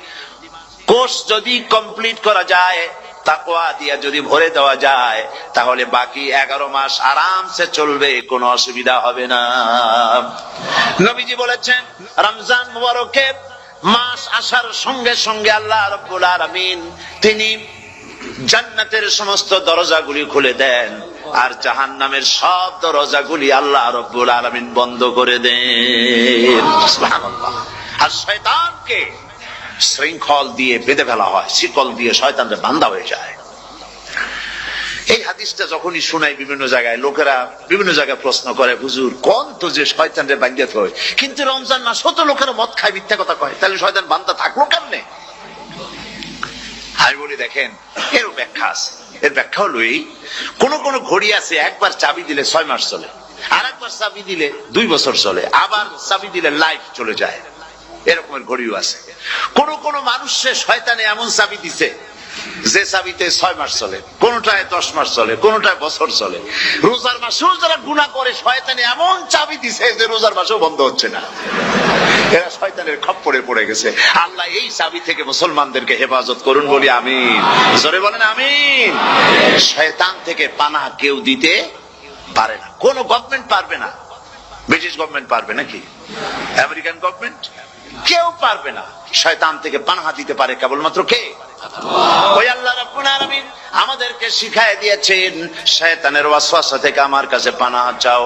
Speaker 1: কোর্স যদি কমপ্লিট করা যায়, তাকওয়া দিয়া যদি ভরে দেওয়া যায়, তাহলে বাকি 11 মাস আরামসে চলবে, কোনো অসুবিধা হবে না। নবীজি বলেছেন রমজান মুবারকের মাস আসার সঙ্গে সঙ্গে আল্লাহ রাব্বুল আলামিন তিনি জান্নাতের সমস্ত দরজাগুলি খুলে দেন, আর জাহান্নামের সব দরজাগুলি আল্লাহ রাব্বুল আলামিন বন্ধ করে দেন। সুবহানাল্লাহ। আর শয়তানকে শৃঙ্খল দিয়ে বেঁধে ফেলা হয়, শিকল দিয়ে শয়তানরা বান্ধা হয়ে যায়। এই হাদিসটা যখনই শোনাই বিভিন্ন জায়গায়, লোকেরা বিভিন্ন জায়গায় প্রশ্ন করে, হুজুর কোন তো যে শয়তানরে বান্ধিয়ে হয়, কিন্তু রমজান মাস হতো লোকেরা মদ খায়, মিথ্যা কথা কয়, তাহলে শয়তান বান্ধা থাকলো কেমনে? আমি বলি দেখেন, এর ব্যাখ্যা আছে। এর ব্যাখ্যা হলো এই, কোন কোন ঘড়ি আছে একবার চাবি দিলে 6 মাস চলে, আর একবার চাবি দিলে 2 বছর চলে, আবার চাবি দিলে লাইফ চলে যায়। এরকমের ঘড়িও আছে। কোন কোন মানুষের শয়তানে এমন চাবি দিছে যে চাবিতে 6 মাস চলে, কোনটায় 10 মাস চলে, কোনটায় বছর চলে। রোজার মাসেও যারা গুনাহ করে, শয়তানে এমন চাবি দিছে যে রোজার মাসেও বন্ধ হচ্ছে না। এরা শয়তানের খপ্পরে পড়ে গেছে। আল্লাহ এই চাবি থেকে মুসলমানদেরকে হেফাজত করুন, বলি আমিন। জোরে বলেন আমিন। শয়তান থেকে পানাহ কেউ দিতে পারে না, কোন গভর্নমেন্ট পারবে না। ব্রিটিশ গভর্নমেন্ট পারবে নাকি? American government? কেউ পারবে না। শয়তান থেকে পানাহ দিতে পারে কেবলমাত্র কে? ওই আল্লাহ রাব্বুল আলামিন আমাদেরকে শিখায় দিয়েছেন শয়তানের ওয়াসওয়াসা থেকে আমার কাছে পানাহ চাও।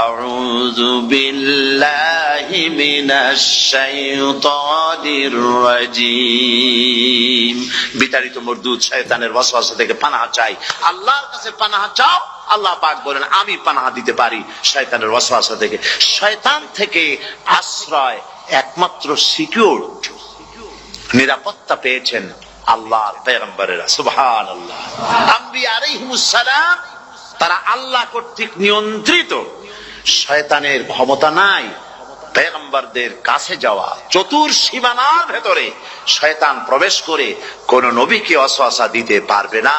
Speaker 1: আউযু বিল্লাহি মিনাশ শাইতানির রাজীম। বিতাড়িত মরদুদ শয়তানের ওয়াসওয়াসা থেকে পানাহ চাই, আল্লাহর কাছে পানাহ চাও। আল্লাহ পাক বলেন আমি পানাহ দিতে পারি শয়তানের ওয়াসওয়াসা থেকে। শয়তান থেকে আশ্রয় একমাত্র সিকিউর নিরাপত্তা পেয়েছেন আল্লাহর পয়গম্বরেরা। সুবহানাল্লাহ। আম্বিয়া আলাইহিমুস সালাম তারা আল্লাহ কর্তৃক নিয়ন্ত্রিত, শয়তানের ক্ষমতা নাই পয়গম্বরদের কাছে যাওয়া। চতুর সীমানার ভেতরে শয়তান প্রবেশ করে কোন নবীকে ওয়াসওয়াসা দিতে পারবে না।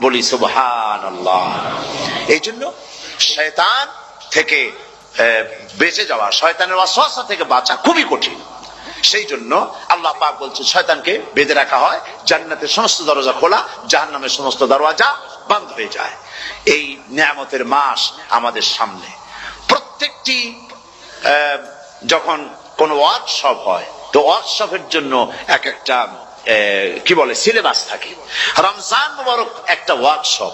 Speaker 1: বলি সুবহানাল্লাহ। এই জন্য শয়তান থেকে বেঁচে যাওয়া, শয়তানের ওয়াসওয়াসা থেকে বাঁচা খুবই কঠিন। সেই জন্য আল্লাহ পাক বলছে শয়তানকে বেঁধে রাখা হয়, জান্নাতের সমস্ত দরজা খোলা, জাহান্নামের সমস্ত দরজা বন্ধ হয়ে যায়। এই নিয়ামতের মাস আমাদের সামনে। প্রত্যেকটি যখন কোন ওয়ার্কশপ হয় তো ওয়ার্কশপের জন্য এক একটা কি বলে সিলেবাস থাকে। রমজান মুবারক একটা ওয়ার্কশপ,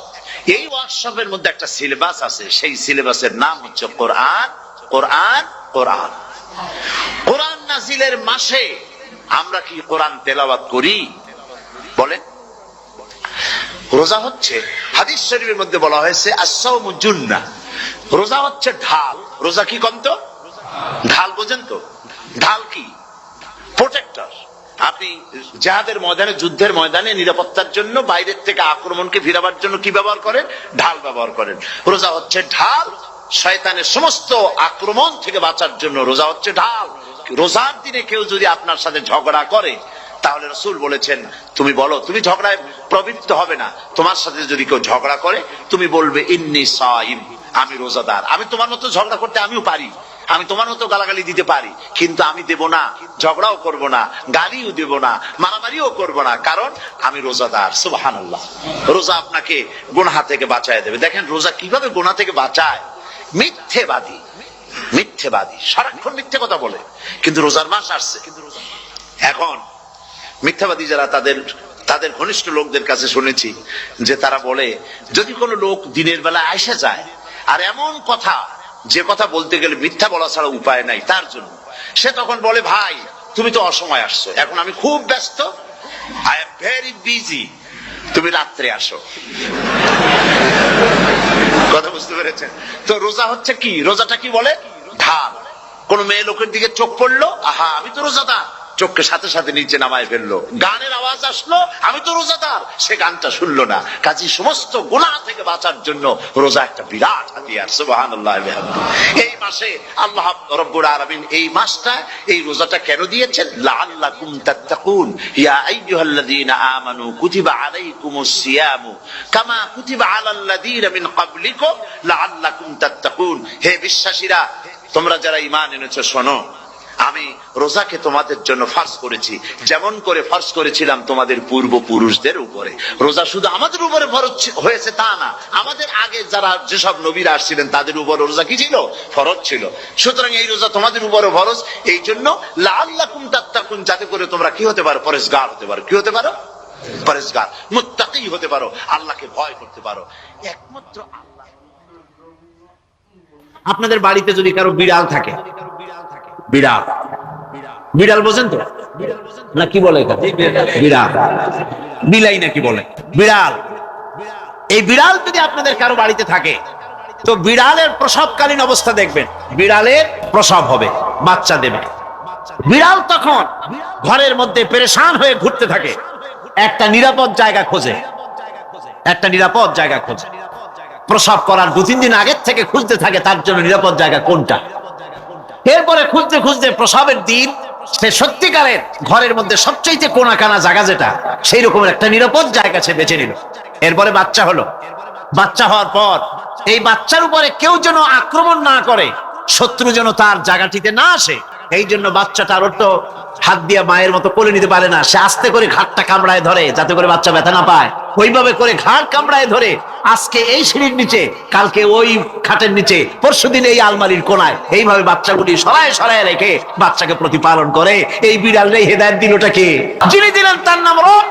Speaker 1: এই ওয়ার্কশপের মধ্যে একটা সিলেবাস আছে, সেই সিলেবাসের নাম হচ্ছে কোরআন। কোরআন কোরআন কোরআন নাজিলের মাসে আমরা কি কোরআন তেলাওয়াত করি? বলেন। রোজা হচ্ছে, হাদিস শরীফের মধ্যে বলা হয়েছে আস-সাওমু জুন্নাহ, রোজা হচ্ছে ঢাল। রোজা কি কন্ত? ঢাল। বোঝেন তো ঢাল কি? প্রোটেক্টর। আপনি জিহাদের ময়দানে, যুদ্ধের ময়দানে নিরাপত্তার জন্য, বাইরের থেকে আক্রমণকে ফিরাবার জন্য কি ব্যবহার করেন? ঢাল ব্যবহার করেন। রোজা হচ্ছে ঢাল, শয়তানের সমস্ত আক্রমণ থেকে বাঁচার জন্য রোজা হচ্ছে ঢাল। রোজার দিনে কেউ যদি আপনার সাথে ঝগড়া করে তাহলে রাসূল বলেছেন তুমি বলো, তুমি ঝগড়ায় প্রবৃত্ত হবে না। তোমার সাথে যদি কেউ ঝগড়া করে তুমি বলবে ইন্নী সাইম, আমি রোজাদার। আমি তোমার মতো ঝগড়া করতে আমিও পারি, আমি তোমার মতো গালাগালি দিতে পারি, কিন্তু আমি দেব না, ঝগড়াও করব না, গালিও দেব না, মারামারিও করব না, কারণ আমি রোজাদার। সুবহানাল্লাহ। রোজা আপনাকে গুনাহ থেকে বাঁচায় দেবে। দেখেন রোজা কিভাবে গুনাহ থেকে বাঁচায়। মিথ্যেবাদী, মিথ্যেবাদী সারাক্ষণ মিথ্যে কথা বলে, কিন্তু রোজার মাস আসছে। এখন মিথ্যাবাদী যারা, তাদের ঘনিষ্ঠ লোকদের কাছে শুনেছি যে তারা বলে যদি কোনো লোক দিনের বেলা আইসা যায় আর এমন কথা, যে কথা বলতে গেলে মিথ্যা বলা ছাড়া উপায় নাই তার জন্য, সে তখন বলে ভাই তুমি তো অসময় আসছো, এখন আমি খুব ব্যস্ত, আই এম ভেরি বিজি, তুমি রাত্রে আসো। কথা বুঝতে পেরেছেন তো? রোজা হচ্ছে কি? রোজাটা কি বলে? ঢাল। কোন মেয়ে লোকের দিকে চোখ পড়লো, আহা আমি তো রোজাদার, চোখকে সাথে সাথে নিচে নামায় ফেললো। গানের আওয়াজ আসলো, আমি তো রোজাদার, সে গানটা শুনলো না। কাজী সমস্ত গুনাহ থেকে বাঁচার জন্য রোজা একটা বিরাট হাতিয়ার। সুবহানাল্লাহ। এই মাসে আল্লাহ রাব্বুল আলামিন এই মাসটা, এই রোজাটা কেন দিয়েছেন? লাআল্লাকুম তাত্তাকুন, ইয়া আইয়ুহাল্লাযীনা আমানু কুতিবা আলাইকুমুস সিয়ামু কামা কুতিবা আলাল্লাযীনা মিন ক্বাবলিকুম লাআল্লাকুম তাত্তাকুন। হে বিশ্বাসীরা, তোমরা যারা ঈমান এনেছো শোনো, আমি রোজাকে তোমাদের জন্য ফার্জ করেছি যেমন করে ফার্জ করেছিলাম তোমাদের পূর্বপুরুষদের উপরে। রোজা শুধু আমাদের উপরে ফরজ হয়েছে তা না, আমাদের আগে যারা যেসব নবীরা আসছিলেন তাদের উপর রোজা কি ছিল? ফরজ ছিল। সুতরাং এই রোজা তোমাদের উপরে ফরজ, এই জন্য লাআল্লাকুম তাত্তাকুন, যাতে করে তোমরা কি হতে পারো? পরেজগার হতে পারো। কি হতে পারো? পরেজগার, মুত্তাকি হতে পারো, আল্লাহকে ভয় করতে পারো। একমাত্র আল্লাহ।
Speaker 2: আপনাদের বাড়িতে যদি কারো বিড়াল থাকে, বিড়াল, বিড়াল বোঝেন তো না? কি বলে বিড়াল? বিলাই নাকি বলে? বিড়াল। এই বিড়াল যদি আপনাদের কারো বাড়িতে থাকে তো বিড়ালের প্রসবকালীন অবস্থা দেখবেন, বিড়ালের প্রসব হবে, বাচ্চা দেবে। বিড়াল তখন ঘরের মধ্যে পেরেশান হয়ে ঘুরতে থাকে, একটা নিরাপদ জায়গা খোঁজে, একটা নিরাপদ জায়গা খোঁজে। প্রসব করার 2-3 দিন আগের থেকে খুঁজতে থাকে তার জন্য নিরাপদ জায়গা কোনটা। এরপরে খুঁজতে খুঁজতে প্রসবের দিন সে সত্যিকারের ঘরের মধ্যে সবচেয়ে কোনা কানা জায়গা যেটা, সেই রকমের একটা নিরাপদ জায়গা সে বেছে নিল। এরপরে বাচ্চা হলো। বাচ্চা হওয়ার পর এই বাচ্চার উপরে কেউ যেন আক্রমণ না করে, শত্রু যেন তার জায়গাটিতে না আসে, এই জন্য বাচ্চাটার তো হাত দিয়ে মায়ের মতো কোলে নিতে পারে না, সে আস্তে করে ঘাটটা কামড়ায় ধরে যাতে করে বাচ্চা ব্যথা না পায়। ওইভাবে করে ঘাট কামড়ায় ধরে আজকে এই সিঁড়ির নিচে, কালকে ওই খাটের নিচে, পরশুদিন এই আলমারির কোনায়, এইভাবে বাচ্চাগুলি সরায় সরায় রেখে বাচ্চাকে প্রতিপালন করে। এই বিড়াল রে হেদায়েত দিলটা কে? যিনি দিলেন তার নাম রব।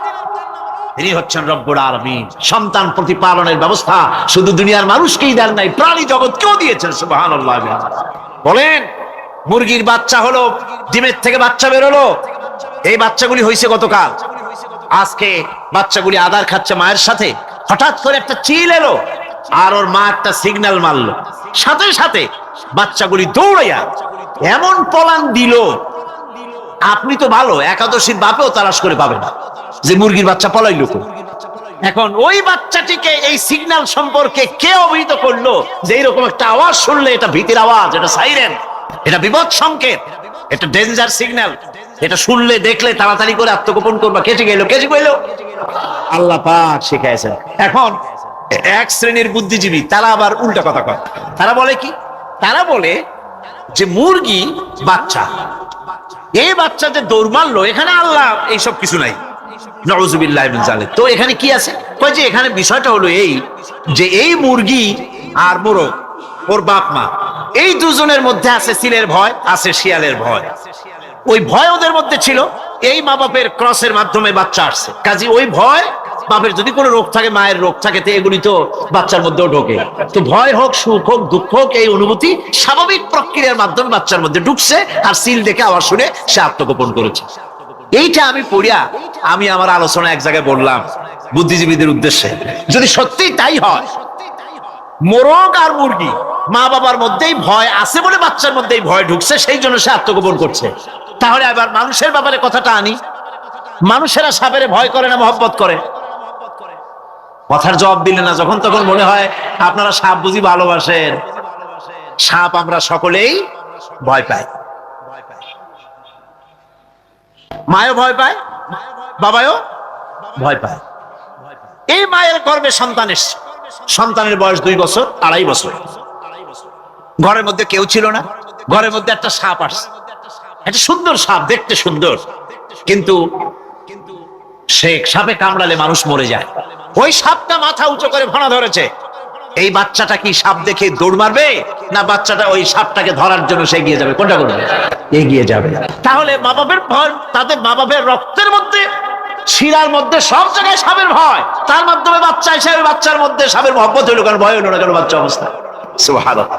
Speaker 2: তিনি হচ্ছেন রব্বুল আলামিন। সন্তান প্রতিপালনের ব্যবস্থা শুধু দুনিয়ার মানুষকেই দেন নাই, প্রাণী জগৎকেও দিয়েছেন। সুবহানাল্লাহ। বলেন, মুরগির বাচ্চা হলো, ডিমের থেকে বাচ্চা বেরোলো, এই বাচ্চাগুলি হয়েছে গতকাল। আজকে বাচ্চাগুলি আদার খাচ্ছে মায়ের সাথে, হঠাৎ করে একটা চিল এলো আর ওর মা একটা সিগন্যাল মারলো, সাথে সাথে বাচ্চাগুলি দৌড়াইয়া এমন পলান দিল, আপনি তো ভালো একাদশীর বাপেও তালাশ করে পাবে না যে মুরগির বাচ্চা পলাইলো। এখন ওই বাচ্চাটিকে এই সিগন্যাল সম্পর্কে কে অবহিত করলো যে এইরকম একটা আওয়াজ শুনলে এটা ভীতির আওয়াজ, এটা সাইরেন, এটা বিপদ সংকেত, এটা ডেঞ্জার সিগন্যাল, এটা শুনলে দেখলে তাড়াতাড়ি করে আত্মগোপন করবা। কেটে গেল, কেটে গেল, আল্লাহ পাক শিখাইছেন। এখন এক শ্রেণীর বুদ্ধিজীবী তারা আবার উল্টা কথা কয়। তারা বলে কি? তারা বলে যে মুরগি বাচ্চা, এই বাচ্চা যে দৌড় মারলো, এখানে আল্লাহ এইসব কিছু নাই, নাউযুবিল্লাহ মিন যালিক। তো এখানে কি আছে? কয় যে এখানে বিষয়টা হলো এই যে এই মুরগি আর মোরগ, ওর বাপ মা, এই দুজনের মধ্যে আছে সিলের ভয়, আছে শিয়ালের ভয়। ওই ভয় ওদের মধ্যে ছিল, এই মা বাপের ক্রসের মাধ্যমে বাচ্চা আসছে, কাজে ওই ভয়, বাপের যদি কোনো রোগ থাকে, মায়ের রোগ থাকে, তো এগুলি তো বাচ্চার মধ্যেও ঢোকে। তো ভয় হোক, সুখ হোক, দুঃখ হোক, এই অনুভূতি স্বাভাবিক প্রক্রিয়ার মাধ্যমে বাচ্চার মধ্যে ঢুকছে, আর সিল দেখে আওয়াজ শুনে সে আত্মগোপন করেছে। এইটা আমি পড়িয়া আমি আমার আলোচনা এক জায়গায় বললাম বুদ্ধিজীবীদের উদ্দেশ্যে, যদি সত্যি তাই হয়, মোরগ আর মুরগি মা বাবার মধ্যেই ভয় আছে বলে বাচ্চার মধ্যেই ভয় ঢুকছে, সেই জন্য সে আত্মগোপন করছে, তাহলে আবার মানুষের ব্যাপারে কথাটা আনি। মানুষেরা সাপের ভয় করে না মহব্বত করে? কথার জবাব দিলে না, যখন তখন মনে হয় আপনারা সাপ বুঝি ভালোবাসেন। সাপ আমরা সকলেই ভয় পাই, মায়ও ভয় পায়, বাবাও ভয় পায়। এই মায়ের গর্ভে সন্তান এসছে, সন্তানের বয়স 2 বছর, 2.5 বছর, ঘরের মধ্যে কেউ ছিল না, ঘরের মধ্যে একটা সাপ আসছে, একটা সুন্দর সাপ, দেখতে সুন্দর, কিন্তু সে সাপে কামড়ালে মানুষ মরে যায়। ওই সাপটা মাথা উঁচু করে ভাড়া ধরেছে। এই বাচ্চাটা কি সাপ দেখে দৌড় মারবে, না বাচ্চাটা ওই সাপটাকে ধরার জন্য সে এগিয়ে যাবে? কোনটা করবে? এগিয়ে যাবে। তাহলে মা বাপের ভয়, তাদের মা বাপের রক্তের মধ্যে, শিরার মধ্যে, সব জায়গায় সাপের ভয়, তার মাধ্যমে বাচ্চা হিসেবে বাচ্চার মধ্যে সাপের মহব্বত হইল, কারণ ভয় হইল না কেন বাচ্চা অবস্থা। সুবহানাল্লাহ।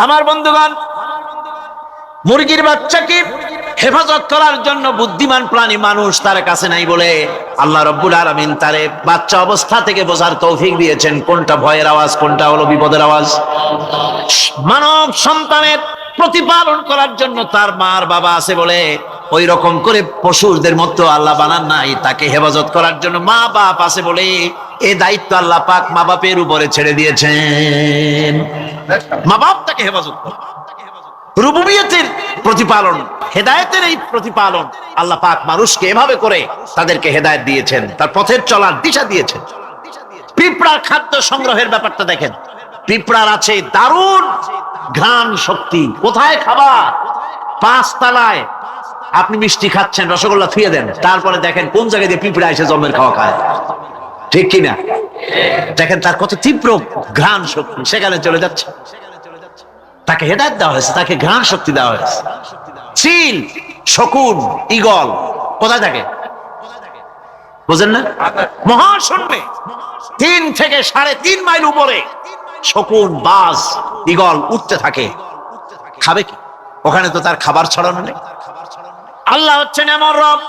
Speaker 2: আমার বন্ধুগণ, মুরগির বাচ্চাকে হেফাজত করার জন্য বুদ্ধিমান প্রাণী মানুষ তার কাছে নাই বলে আল্লাহ রাব্বুল আলামিন তারে বাচ্চা অবস্থা থেকে বোঝার তৌফিক দিয়েছেন কোনটা ভয়ের আওয়াজ, কোনটা হলো বিপদের আওয়াজ। মানব সন্তানের প্রতিপালন করার জন্য তার মার বাবা আছে বলে ওই রকম করে পশুদের মতো আল্লাহ বানান নাই, তাকে হেফাজত করার জন্য মা বাপ আছে বলে এই দায়িত্ব আল্লাহ পাক মা বাপের উপরে ছেড়ে দিয়েছেন। মা বাপ তাকে হেফাজত করে। রুবুবিয়তের প্রতিপালন, হেদায়েতের এই প্রতিপালন আল্লাহ পাক মানুষকে এভাবে করে তাদেরকে হেদায়েত দিয়েছেন, তার পথের চলার দিশা দিয়েছেন। পিঁপড়ার খাদ্য সংগ্রহের ব্যাপারটা দেখেন, পিঁপড়ার আছে দারুণ ঘ্রাণ শক্তি। কোথায় খাবার? 5 তলায় আপনি মিষ্টি খাচ্ছেন, রসগোল্লা থুয়ে দেন, তারপরে দেখেন কোন জায়গায় দিয়ে পিঁপড়া এসে জন্মের খাওয়া খায়, ঠিক কিনা? দেখেন তার কত তীব্র ঘ্রাণ শক্তি, সেখানে চলে যাচ্ছে। তাকে হেদায়েত দেওয়া হয়েছে, তাকে ঘ্রাণ শক্তি দেওয়া হয়েছে। চিল, শকুন, ঈগল কোথায় থাকে বুঝেন না? মহাশূন্যে 3 থেকে 3.5 মাইল উপরে শকুন, বাজ, ঈগল উঠতে থাকে। খাবে কি? ওখানে তো তার খাবার ছড়ানো নেই। আল্লাহ হচ্ছেন এমন রব,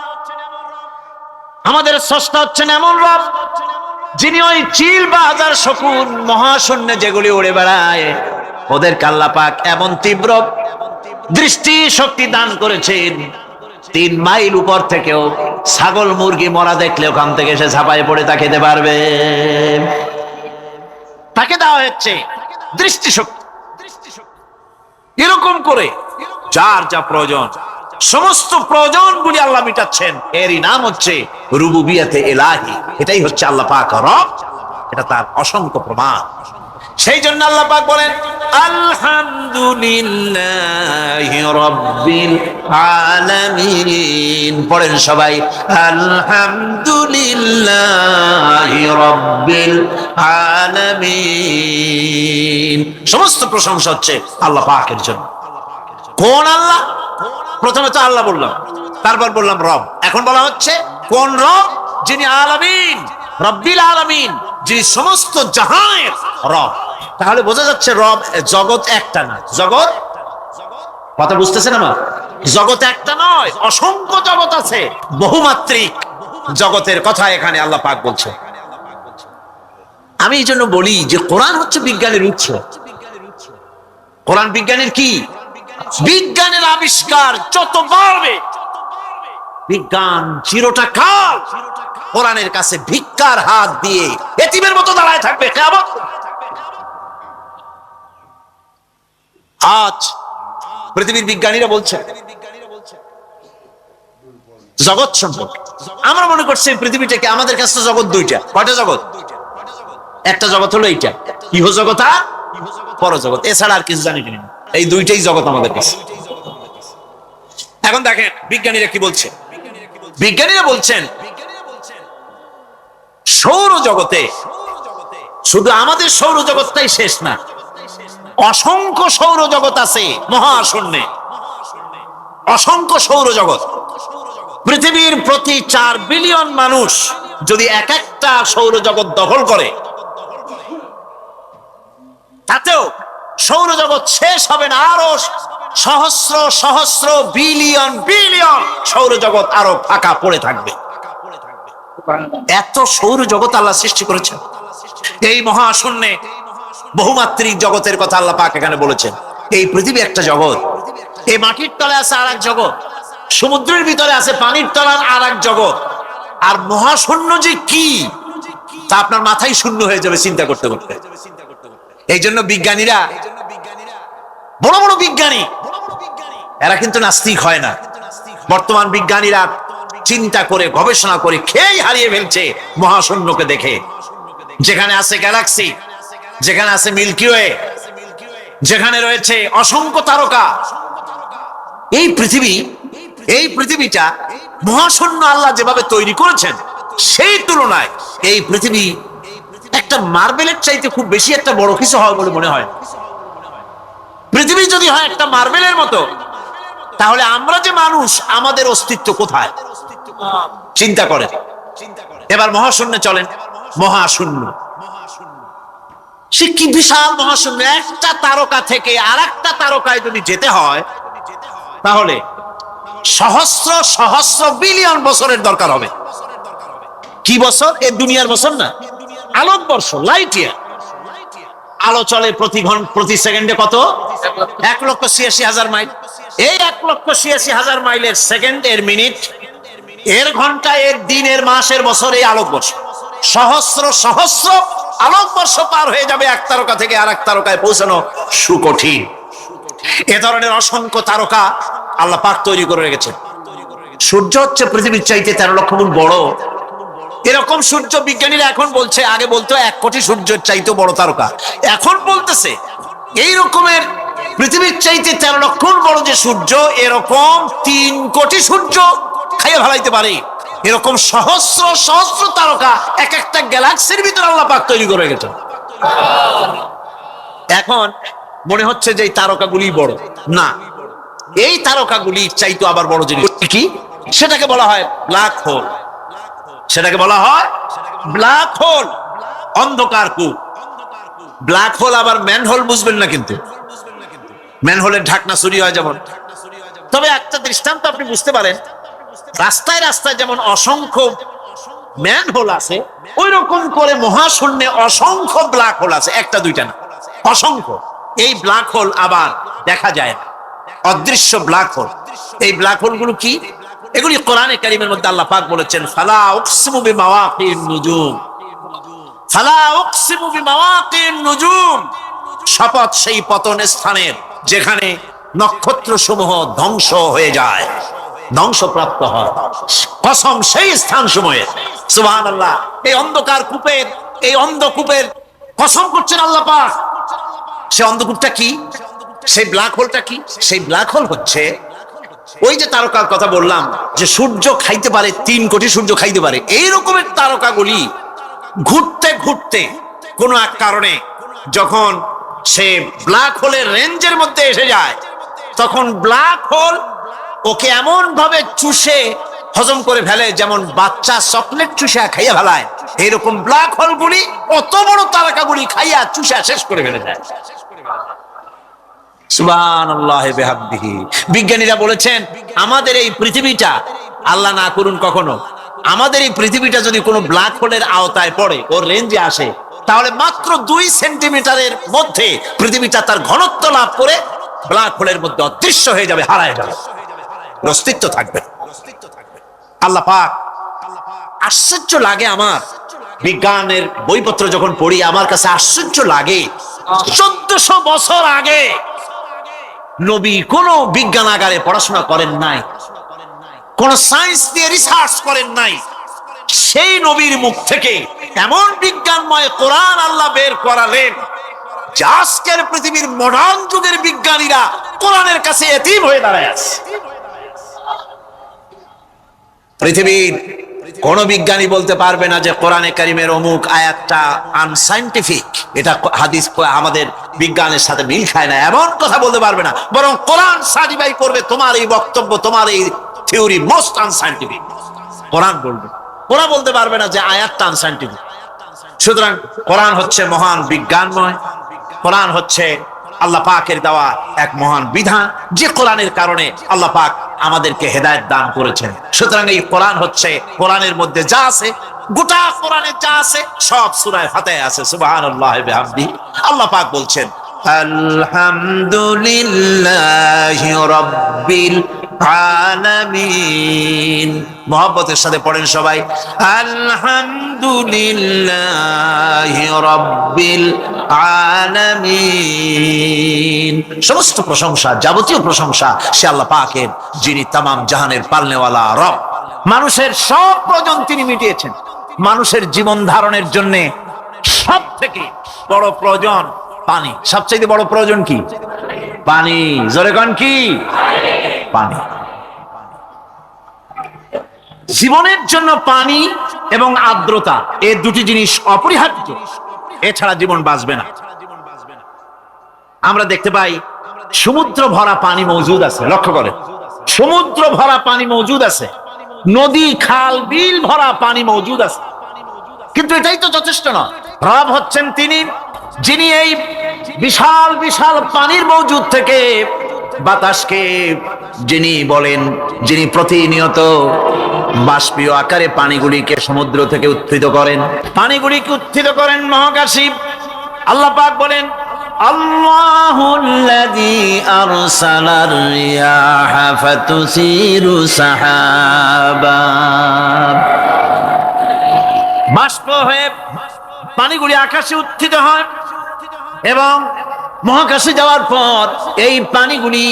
Speaker 2: আমাদের স্রষ্টা হচ্ছেন এমন রব, যিনি ওই চিল, বাজ আর শকুন মহাশূন্যে যেগুলি উড়ে বেড়ায়, ওদেরকে আল্লাহ পাক এমন তীব্র দৃষ্টি শক্তি দান করেছেন, 3 মাইল উপর থেকেও ছাগল মুরগি মরা দেখলে ওখান থেকে সে ঝাঁপায় পড়ে তা খেতে পারবে। তাকে দেওয়া হচ্ছে দৃষ্টি শক্তি। এরকম করে যার যা প্রয়োজন, সমস্ত প্রয়োজনগুলি আল্লাহ মিটাচ্ছেন। এরই নাম হচ্ছে রুবুবিয়তে ইলাহি। এটাই হচ্ছে আল্লাহ পাক রব, এটা তার অসংখ্য প্রমাণ। সেই জন্য আল্লাহ পাক বলেন আলহামদুলিল্লাহি রাব্বিল আলামিন। পড়েন সবাই, আলহামদুলিল্লাহি রাব্বিল আলামিন। সমস্ত প্রশংসা হচ্ছে আল্লাহ পাকের জন্য। কোন আল্লাহ? প্রথমে তো আল্লাহ বললাম, তারপর বললাম রব, এখন বলা হচ্ছে কোন রব? যিনি আলামিন, রব্বিল আলামিন, যিনি সমস্ত জাহানের রব। তাহলে বোঝা যাচ্ছে রব, জগৎ একটা না। জগৎ, কথা বুঝতেছেন আমার? জগৎ একটা নয়, অসংখ্য জগৎ আছে, বহুমাত্রিক জগতের কথা এখানে আল্লাহ পাক বলছে। আমি এই জন্য বলি যে কোরআন হচ্ছে বিজ্ঞানের উৎস। কোরআন বিজ্ঞানের কি? বিজ্ঞানের আবিষ্কার যত বাড়বে, বিজ্ঞান চিরটা কাল কোরআনের কাছে ভিক্ষার হাত দিয়ে এতিমের মতো দাঁড়ায় থাকবে কিয়ামত। আজ পৃথিবীর বিজ্ঞানীরা বলছে জগৎ সম্পর্কে, আমরা মনে করছি পৃথিবীটাকে, আমাদের কাছে জগৎ দুইটা। কয়টা জগৎ? একটা জগৎ হলো এইটা, ইহ জগৎ আর পরজগৎ, এছাড়া আর কিছু জানি না। এই দুইটাই জগৎ আমাদের কাছে। এখন দেখেন বিজ্ঞানীরা কি বলছে। বিজ্ঞানীরা বলছেন সৌর জগতে শুধু আমাদের সৌরজগৎটাই শেষ না, অসংখ্য সৌরজগৎ আছে মহাশূন্যে, অসংখ্য সৌরজগৎ। পৃথিবীর প্রতি 4 বিলিয়ন মানুষ যদি এক একটা সৌরজগৎ দখল করে, তাতেও সৌরজগৎ শেষ হবে না। আরো সহস্র সহস্র বিলিয়ন বিলিয়ন সৌরজগৎ আরো ফাঁকা পড়ে থাকবে। এত সৌরজগৎ আল্লাহ সৃষ্টি করেছেন। এই মহাশূন্যে বহুমাত্রিক জগতের কথা আল্লাহ পাক এখানে বলেছেন। এই পৃথিবী একটা জগৎ, এই মাটির তলে আছে আর এক জগৎ, সমুদ্রের ভিতরে আছে পানির তলার আর এক জগৎ। আর মহাশূন্য যে কি তা আপনার মাথায় শূন্য হয়ে যাবে চিন্তা করতে করতে। এই জন্য বিজ্ঞানীরা, বড় বড় বিজ্ঞানী, এরা কিন্তু নাস্তিক হয় না। বর্তমান বিজ্ঞানীরা চিন্তা করে গবেষণা করে খেয়ে হারিয়ে ফেলছে মহাশূন্যকে দেখে। যেখানে আছে গ্যালাক্সি, যেখানে আছে মিল্কি ওয়ে, যেখানে রয়েছে অসংখ্য তারকা, এই পৃথিবীটা মহাশূন্য আল্লাহ যেভাবে তৈরি করেছেন, সেই তুলনায় এই পৃথিবী একটা মার্বেলের চাইতে খুব বেশি একটা বড় কিছু হয় বলে মনে হয়। পৃথিবী যদি হয় একটা মার্বেলের মতো, তাহলে আমরা যে মানুষ, আমাদের অস্তিত্ব কোথায়? চিন্তা করেন। এবার মহাশূন্যে চলেন। মহাশূন্য সে কি বিশাল মহাশূন্য! একটা তারকা থেকে আর একটা তারকায় যদি যেতে হয়, তাহলে সহস্র সহস্র বিলিয়ন বছরের দরকার হবে। কি বছর? এ দুনিয়ার বছর না, আলোকবর্ষ, লাইট ইয়ার। আলো চলে প্রতি সেকেন্ডে কত? 1,86,000 মাইল। এই 1,86,000 মাইলের সেকেন্ড, এর মিনিট, এর ঘন্টা, এর দিন, এর মাস, এর বছর, এই আলোকবর্ষ। সহস্র সহস্র আলোকবর্ষ পার হয়ে যাবে এক তারকা থেকে আর এক তারকায় পৌঁছানো সুকঠিন। এ ধরনের অসংখ্য তারকা আল্লাহ পাক তৈরি করে রেখেছেন। সূর্য হচ্ছে পৃথিবীর চাইতে 13 লক্ষ গুণ বড়। এরকম সূর্য বিজ্ঞানীরা এখন বলছে, আগে বলতো 1 কোটি সূর্যের চাইতে বড় তারকা, এখন বলতেছে এই রকমের পৃথিবীর চাইতে 13 লক্ষ গুণ বড় যে সূর্য, এরকম 3 কোটি সূর্য খাইয়ে ফেলাইতে পারে। এরকম সহস্র সহস্র তারকা এক একটা গ্যালাক্সির ভিতরে আল্লাহ পাক তৈরি করে গেছেন। এখন মনে হচ্ছে যে এই তারকাগুলি বড় না, এই তারকাগুলি চাইতো আবার বড় জিনিস কি, সেটাকে বলা হয় ব্ল্যাক হোল। সেটাকে বলা হয় ব্ল্যাক হোল, অন্ধকার কূপ। ব্ল্যাক হোল আবার ম্যানহোল বুঝবেন না, কিন্তু ম্যানহোলের ঢাকনা চুরি হয় যেমন। তবে একটা দৃষ্টান্ত আপনি বুঝতে পারেন, রাস্তায় রাস্তায় যেমন অসংখ্য ম্যানহোল আছে, ওই রকম করে মহাশূন্যে অসংখ্য ব্ল্যাক হোল আছে, একটা দুইটা না, অসংখ্য। এই ব্ল্যাক হোল আবার দেখা যায় না, অদৃশ্য ব্ল্যাক হোল। এই ব্ল্যাক হোলগুলো কি? এগুলি কোরআনে কারীমের মধ্যে আল্লাহ পাক বলেছেন, ফালা উকসিমু বিমাওয়াকিন নুজুম, ফালা উকসিমু বিমাওয়াকিন নুজুম, শপথ সেই পতন স্থানের যেখানে নক্ষত্র সমূহ ধ্বংস হয়ে যায়, ধ্বংসপ্রাপ্ত হয়, কসম সেই স্থান সময়ের। সুবহানাল্লাহ। এই অন্ধকার কূপের, এই অন্ধকূপের কসম করছেন আল্লাহ পাক। সেই অন্ধকূপটা কি? সেই ব্ল্যাক হোলটা কি? সেই ব্ল্যাক হোল হচ্ছে ওই যে তারকার কথা বললাম, যে সূর্য খাইতে পারে, 3 কোটি সূর্য খাইতে পারে, এই রকমের তারকাগুলি ঘুরতে ঘুরতে কোনো এক কারণে যখন সে ব্ল্যাক হোলের রেঞ্জের মধ্যে এসে যায়, তখন ব্ল্যাক হোল ওকে এমন ভাবে চুষে হজম করে ফেলে, যেমন বাচ্চা চকলেট চুষা খাইয়া ফেলায়, এইরকম ব্ল্যাক হোল গুলি অত বড় তারকাগুলি খাইয়া চুষা শেষ করে ফেলে যায়। সুবহানাল্লাহ বিহামদিহি। বিজ্ঞানীরা বলেছেন আমাদের এই পৃথিবীটা, আল্লাহ না করুন কখনো, আমাদের এই পৃথিবীটা যদি কোনো ব্ল্যাক হোলের আওতায় পড়ে, ওর রেঞ্জে আসে, তাহলে মাত্র 2 সেন্টিমিটারের মধ্যে পৃথিবীটা তার ঘনত্ব লাভ করে ব্ল্যাক হোলের মধ্যে অদৃশ্য হয়ে যাবে, হারায় যাবে, অস্তিত্ব থাকবে। আল্লাহ পাক, আশ্চর্য লাগে আমার, বিজ্ঞানের বইপত্র যখন পড়ি আমার কাছে আশ্চর্য লাগে। 1400 বছর আগে নবী কোন বিজ্ঞানাগারে পড়াশোনা করেন নাই, কোন সায়েন্স নিয়ে রিসার্চ করেন নাই, সেই নবীর মুখ থেকে এমন বিজ্ঞানময় কোরআন আল্লাহ বের করালেন যে আজকের পৃথিবীর মডার্ন যুগের বিজ্ঞানীরা কোরআনের কাছে এতিম হয়ে দাঁড়ায় আছে। পৃথিবীর কোন বিজ্ঞানী বলতে পারবে না যে কোরআনে কারিমের অমুক আয়াতটা আনসাইন্টিফিক, এটা হাদিস আমাদের বিজ্ঞানের সাথে মিল খায় না, এমন কথা বলতে পারবে না। বরং কোরআন সার্টিফাই করবে তোমার এই বক্তব্য, তোমার এই থিওরি মোস্ট আনসাইন্টিফিক। কোরআন বলবে, ওরা বলতে পারবে না যে আয়াতটা আনসাইন্টিফিক। সুতরাং কোরআন হচ্ছে মহান বিজ্ঞানময়, কোরআন হচ্ছে আল্লাহ পাকের দেওয়া এক মহান বিধান, যে কোরআনের কারণে আল্লাহ পাক আমাদেরকে হেদায়েত দান করেছেন। সুতরাং এই কোরআন হচ্ছে, কোরআনের মধ্যে যা আছে, গোটা কোরআনে যা আছে সব সূরা ফাতিহায় আছে। সুবহানাল্লাহ বিহামদিহি। আল্লাহ পাক বলছেন আলহামদুলিল্লাহি রাব্বিল আলামিন। মুহাব্বতের সাথে পড়েন সবাই, আলহামদুলিল্লাহি রাব্বিল আলামিন। সমস্ত প্রশংসা, যাবতীয় প্রশংসা সে আল্লাহ পাকের, যিনি তামাম জাহানের পালনেওয়ালা রব। মানুষের সব প্রয়োজন তিনি মিটিয়েছেন। মানুষের জীবন ধারণের জন্য সব থেকে বড় প্রয়োজন পানি। সবচেয়ে বড় প্রয়োজন কি? পানি। জোরে কোন কি? পানি। জীবনের জন্য পানি এবং আর্দ্রতা, এই দুটি জিনিস অপরিহার্য, এছাড়া জীবন বাঁচবে না। আমরা দেখতে পাই সমুদ্র ভরা পানি মজুদ আছে, লক্ষ্য করেন, সমুদ্র ভরা পানি মজুদ আছে, নদী খাল বিল ভরা পানি মজুদ আছে, কিন্তু এটাই তো যথেষ্ট নয়। রব হচ্ছেন তিনি, যিনি এই বিশাল বিশাল পানির মজুদ থেকে বাতাসকে যিনি বলেন, যিনি প্রতিনিয়ত বাষ্পীয় আকারে পানিগুলিকে সমুদ্র থেকে উত্থিত করেন, পানিগুলিকে উত্থিত করেন মহাকাশে। আল্লাহ পাক বলেন আল্লাহুল্লাযী আরসালার রিয়াহা ফাতুসিরু সাহাবা। বাষ্প হয়ে পানিগুলি আকাশে উত্থিত হয় এবং মহাকাশে যাওয়ার পর এই পানিগুলি,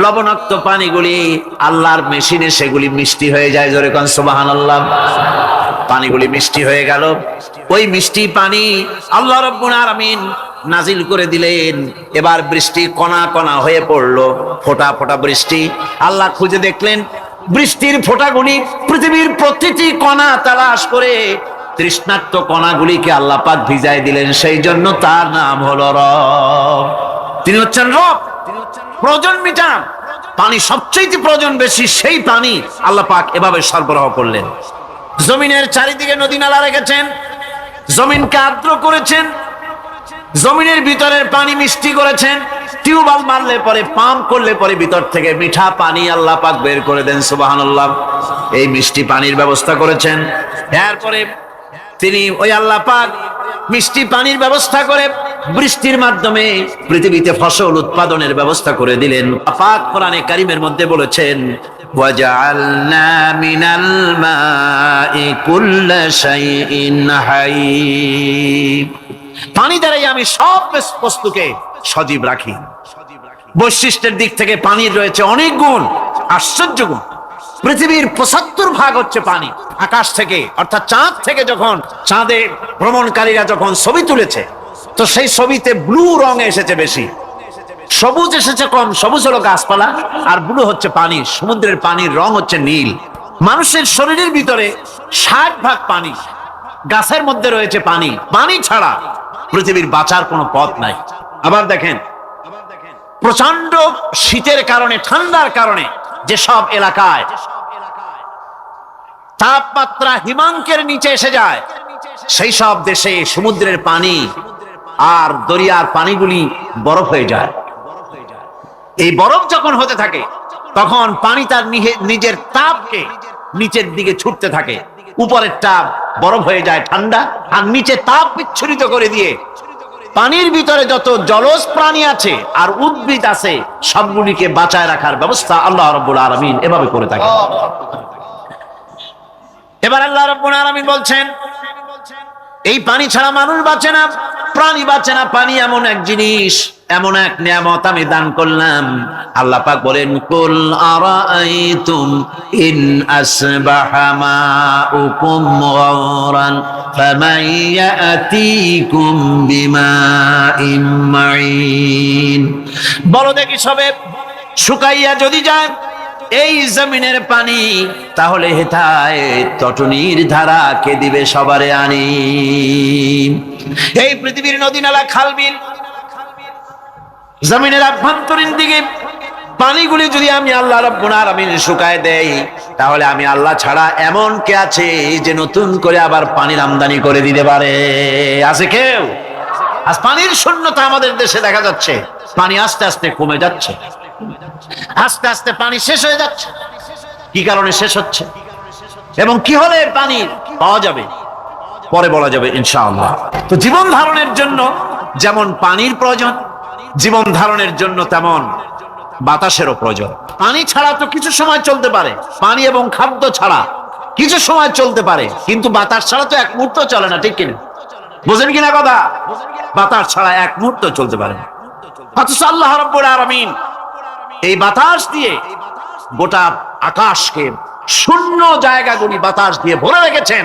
Speaker 2: লবণাক্ত পানিগুলি আল্লাহর মেশিনে সেগুলি মিষ্টি হয়ে যায়। জোরে কোন সুবহানাল্লাহ। পানিগুলি মিষ্টি হয়ে গেল, ওই মিষ্টি পানি আল্লাহ রাব্বুল আলামিন নাজিল করে দিলেন। এবার বৃষ্টি কণা কণা হয়ে পড়লো, ফোঁটা ফোঁটা বৃষ্টি। আল্লাহ খুঁজে দেখলেন বৃষ্টির ফোঁটাগুলি পৃথিবীর প্রতিটি কণা তালাশ করে তৃষ্ণার্ত কণাগুলিকে আল্লাহ পাক ভিজাই দিলেন। সেই জন্য তার নাম হলো রব। তিনি হচ্ছেন রব, প্রয়োজন মিটান। পানি সবচেয়ে প্রয়োজন বেশি, সেই পানি আল্লাহ পাক এভাবে সরবরাহ করলেন। জমিনের চারিদিকে নদী নালা রেখেছেন, জমিনকে আর্দ্র করেছেন, জমিনের ভিতরের পানি মিষ্টি করেছেন। টিউবওয়েল মারলে পরে, পাম্প করলে পরে ভিতর থেকে মিঠা পানি আল্লাহ পাক বের করে দেন। সুবহানাল্লাহ। এই মিষ্টি পানির ব্যবস্থা করেছেন। এরপরে তিনি, ওই আল্লাহ পাক মিষ্টি পানির ব্যবস্থা করে বৃষ্টির মাধ্যমে পৃথিবীতে ফসল উৎপাদনের ব্যবস্থা করে দিলেন। পাক কোরআনে কারীমের মধ্যে বলেছেন ওয়াজআলনা মিনাল মাই কুল্লা শাইইন হাই। পানি দ্বারাই আমি সব বস্তুকে সজীব রাখি। বৈশিষ্ট্যের দিক থেকে পানির রয়েছে অনেক গুণ, আশ্চর্য গুণ। পৃথিবীর ৭৫% হচ্ছে পানি। আকাশ থেকে, অর্থাৎ চাঁদ থেকে যখন চাঁদে ভ্রমণকারীরা যখন ছবি তুলেছে, তো সেই ছবিতে ব্লু রং এসেছে বেশি, সবুজ এসেছে কম। সবুজ হলো গাছপালা, আর ব্লু হচ্ছে পানি। সমুদ্রের পানির রং হচ্ছে নীল। মানুষের শরীরের ভিতরে ৬০% পানি, গাছের মধ্যে রয়েছে পানি। পানি ছাড়া পৃথিবীর বাঁচার কোনো পথ নাই। আবার দেখেন, প্রচন্ড শীতের কারণে, ঠান্ডার কারণে যেসব এলাকায় তাপমাত্রা হিমাঙ্কের নিচে এসে যায়, সেই সব দেশে সমুদ্রের পানি আর দরিয়ার পানিগুলি বরফ হয়ে যায়। এই বরফ যখন হতে থাকে তখন পানি তার নিজের তাপকে নিচের দিকে ছুটতে থাকে। উপরের তাপ বরফ হয়ে যায় ঠান্ডা, আর নিচে তাপ বিচ্ছুরিত করে দিয়ে পানির ভিতরে যত জলজ প্রাণী আছে আর উদ্ভিদ আছে সবগুলিকে বাঁচায় রাখার ব্যবস্থা আল্লাহ রাব্বুল আলামিন এভাবে করে থাকে। এবার আল্লাহ রাব্বুল আলামিন বলছেন, এই পানি ছাড়া মানুষ বাঁচে না, প্রাণী বাঁচে না। পানি এমন এক জিনিস, এমন এক নিয়ামত আমি দান করলাম। আল্লাহ পাক বলেন, কুল আরাআইতুম ইন আসবাহা মাউকুম গাওরান ফামান ইয়াতিকুম বিমাইন মাইন। বলো দেখি সবে, শুকাইয়া যদি যায় এই জমিনের পানি, তাহলে হেথায় তটনির ধারা কে দিবে সবারে আনি। এই পৃথিবীর নদী নালা খাল বিল জমিনের আভ্যন্তরীণ দিকে পানিগুলি যদি আমি আল্লাহ রাব্বুল আলামিন শুকায় দেই, তাহলে আমি আল্লাহ ছাড়া এমন কে আছে যে নতুন করে আবার পানির আমদানি করে দিতে পারে? আছে কেউ? আজ পানির শূন্যতা আমাদের দেশে দেখা যাচ্ছে। পানি আস্তে আস্তে কমে যাচ্ছে, আস্তে আস্তে পানি শেষ হয়ে যাচ্ছে। কি কারণে শেষ হচ্ছে এবং কি হলে পানি পাওয়া যাবে পরে বলা যাবে ইনশাআল্লাহ। তো জীবন ধারণের জন্য যেমন পানির প্রয়োজন, জীবন ধারণের জন্য তেমন বাতাসেরও প্রয়োজন। পানি ছাড়া তো কিছু সময় চলতে পারে, পানি এবং খাদ্য ছাড়া কিছু সময় চলতে পারে, কিন্তু বাতাস ছাড়া তো এক মুহূর্ত চলে না, ঠিক কিনা? বুঝেন কিনা কথা? বাতাস ছাড়া এক মুহূর্ত চলতে পারে না। অথচ আল্লাহ রাব্বুল আলামিন এই বাতাস দিয়ে গোটা আকাশকে, শূন্য জায়গাগুলি বাতাস দিয়ে ভরে রেখেছেন,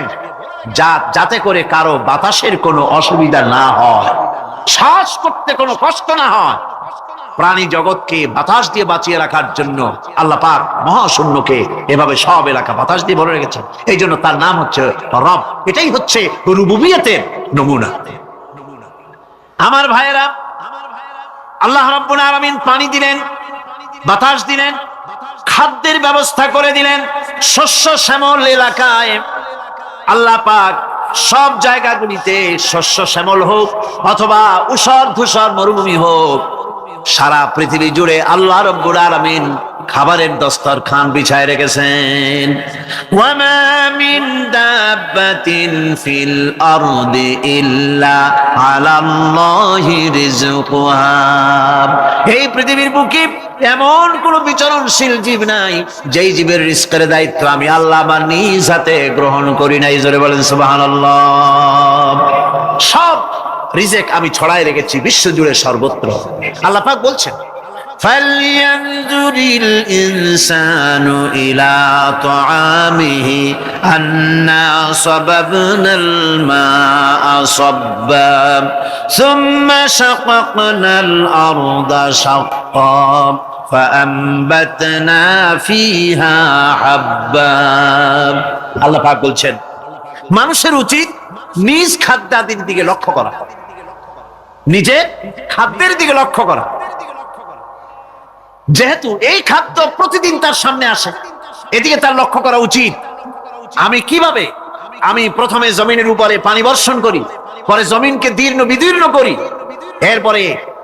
Speaker 2: যাতে করে কারো বাতাসের কোনো অসুবিধা না হয়, শ্বাস করতে কোনো কষ্ট না হয়। প্রাণী জগৎকে বাতাস দিয়ে বাঁচিয়ে রাখার জন্য আল্লাহ পাক মহাশূন্যকে এভাবে সব এলাকা বাতাস দিয়ে ভরে রেখেছেন। এই জন্য তার নাম হচ্ছে রব। এটাই হচ্ছে রুবুবিয়তের নমুনা। আমার ভাইয়েরা, আল্লাহ রাব্বুল আলামিন পানি দিলেন, বাতাস দিলেন, খাদ্যের ব্যবস্থা করে দিলেন। শস্য শ্যামল এলাকায় আল্লাহ পাক সব জায়গাগুলিতে শস্য শ্যামল হোক অথবা ঊষর ধূসর মরুভূমি হোক, সারা পৃথিবী জুড়ে আল্লাহ রাব্বুল আলামিন খাবারের দস্তরখান বিছায় রেখেছেন। ওয়ামা মিন দাব্বাতিন ফিল আরদি ইল্লা আলাল্লাহি রিজকুহা। এই পৃথিবীর বুকে এমন কোন বিচরণশীল জীব নাই যেই জীবের রিজকের দায়িত্ব আমি আল্লাহ আমার নিজ হাতে গ্রহণ করি নাই। জোরে বলেন সুবহানাল্লাহ। সব রিজেক আমি ছড়াই রেখেছি বিশ্ব জুড়ে সর্বত্র। আল্লাহ পাক বলছেন, فَلْيَنْظُرِ الْإِنسَانُ إِلَى طَعَامِهِ أَنَّا صَبَبْنَا الْمَاءَ صَبًّا ثُمَّ شَقَقْنَا الْأَرْضَ شَقًّا فَأَنبَتْنَا فِيهَا حَبًّا। আল্লাহ পাক বলছেন, মানুষের উচিত নিজ খাদ্যাদির দিকে লক্ষ্য করা, নিজে খাদ্যের দিকে লক্ষ্য করা। যেহেতু এই খাদ্য প্রতিদিন তার সামনে আসে, এদিকে তার লক্ষ্য করা উচিত। আমি কিভাবে, আমি প্রথমে জমিনের উপরে পানি বর্ষণ করি, পরে জমিনকে দীর্ণ বিদীর্ণ করি, এরপরে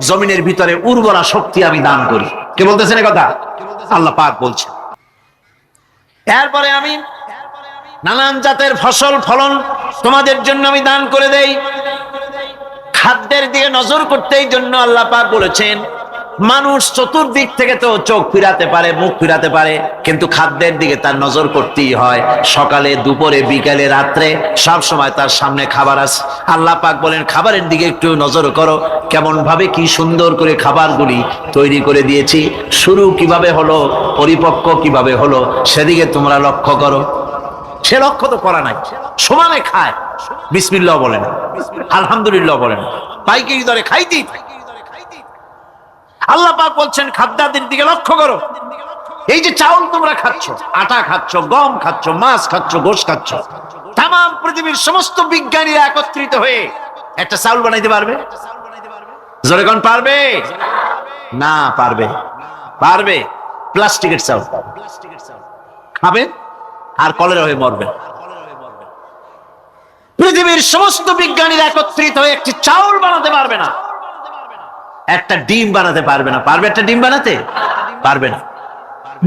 Speaker 2: জমিনের ভিতরে উর্বরা শক্তি আমি দান করি। কে বলতেছেন এই কথা? আল্লাহ পাক বলছেন। এরপরে আমি নানান জাতের ফসল ফলন তোমাদের জন্য আমি দান করে দেই। খাদ্যের দিকে নজর করতেই জন্য আল্লাহ পাক বলেছেন, মানুষ চতুর্দিক থেকে তো চোখ ফিরাতে পারে, মুখ ফিরাতে পারে, কিন্তু খাদ্যের দিকে তার নজর করতেই হয়। সকালে, দুপুরে, বিকালে, রাত্রে সব সময় তার সামনে খাবার আছে। আল্লাহ পাক বলেন, খাবারের দিকে একটু নজর করো, কেমন ভাবে কি সুন্দর করে খাবারগুলি তৈরি করে দিয়েছি, শুরু কিভাবে হলো, পরিপক্ক কিভাবে হলো, সেদিকে তোমরা লক্ষ্য করো। সে লক্ষ্য তো করা নাই, সমানে খায়, বিসমিল্লাহ বলেন, আলহামদুলিল্লাহ বলেন, পাইকারি দরে খাইতেই। আল্লাহ পাক বলছেন, খাদ্যাদির দিকে লক্ষ্য করো। এই যে চাউল তোমরা খাচ্ছ, আটা খাচ্ছ, গম খাচ্ছ, মাছ খাচ্ছ, গোশ খাচ্ছ, তাম পৃথিবীর সমস্ত বিজ্ঞানীরা একত্রিত হয়ে একটা চাউল বানাইতে পারবে? জোরে কোন পারবে? না পারবে। পারবে প্লাস্টিকের চাউল খাবে? আর কলেরা হয়ে মরবেন। পৃথিবীর সমস্ত বিজ্ঞানীরা একত্রিত হয়ে একটি চাউল বানাতে পারবে না, একটা ডিম বানাতে পারবে না। পারবে একটা ডিম বানাতে? পারবে না।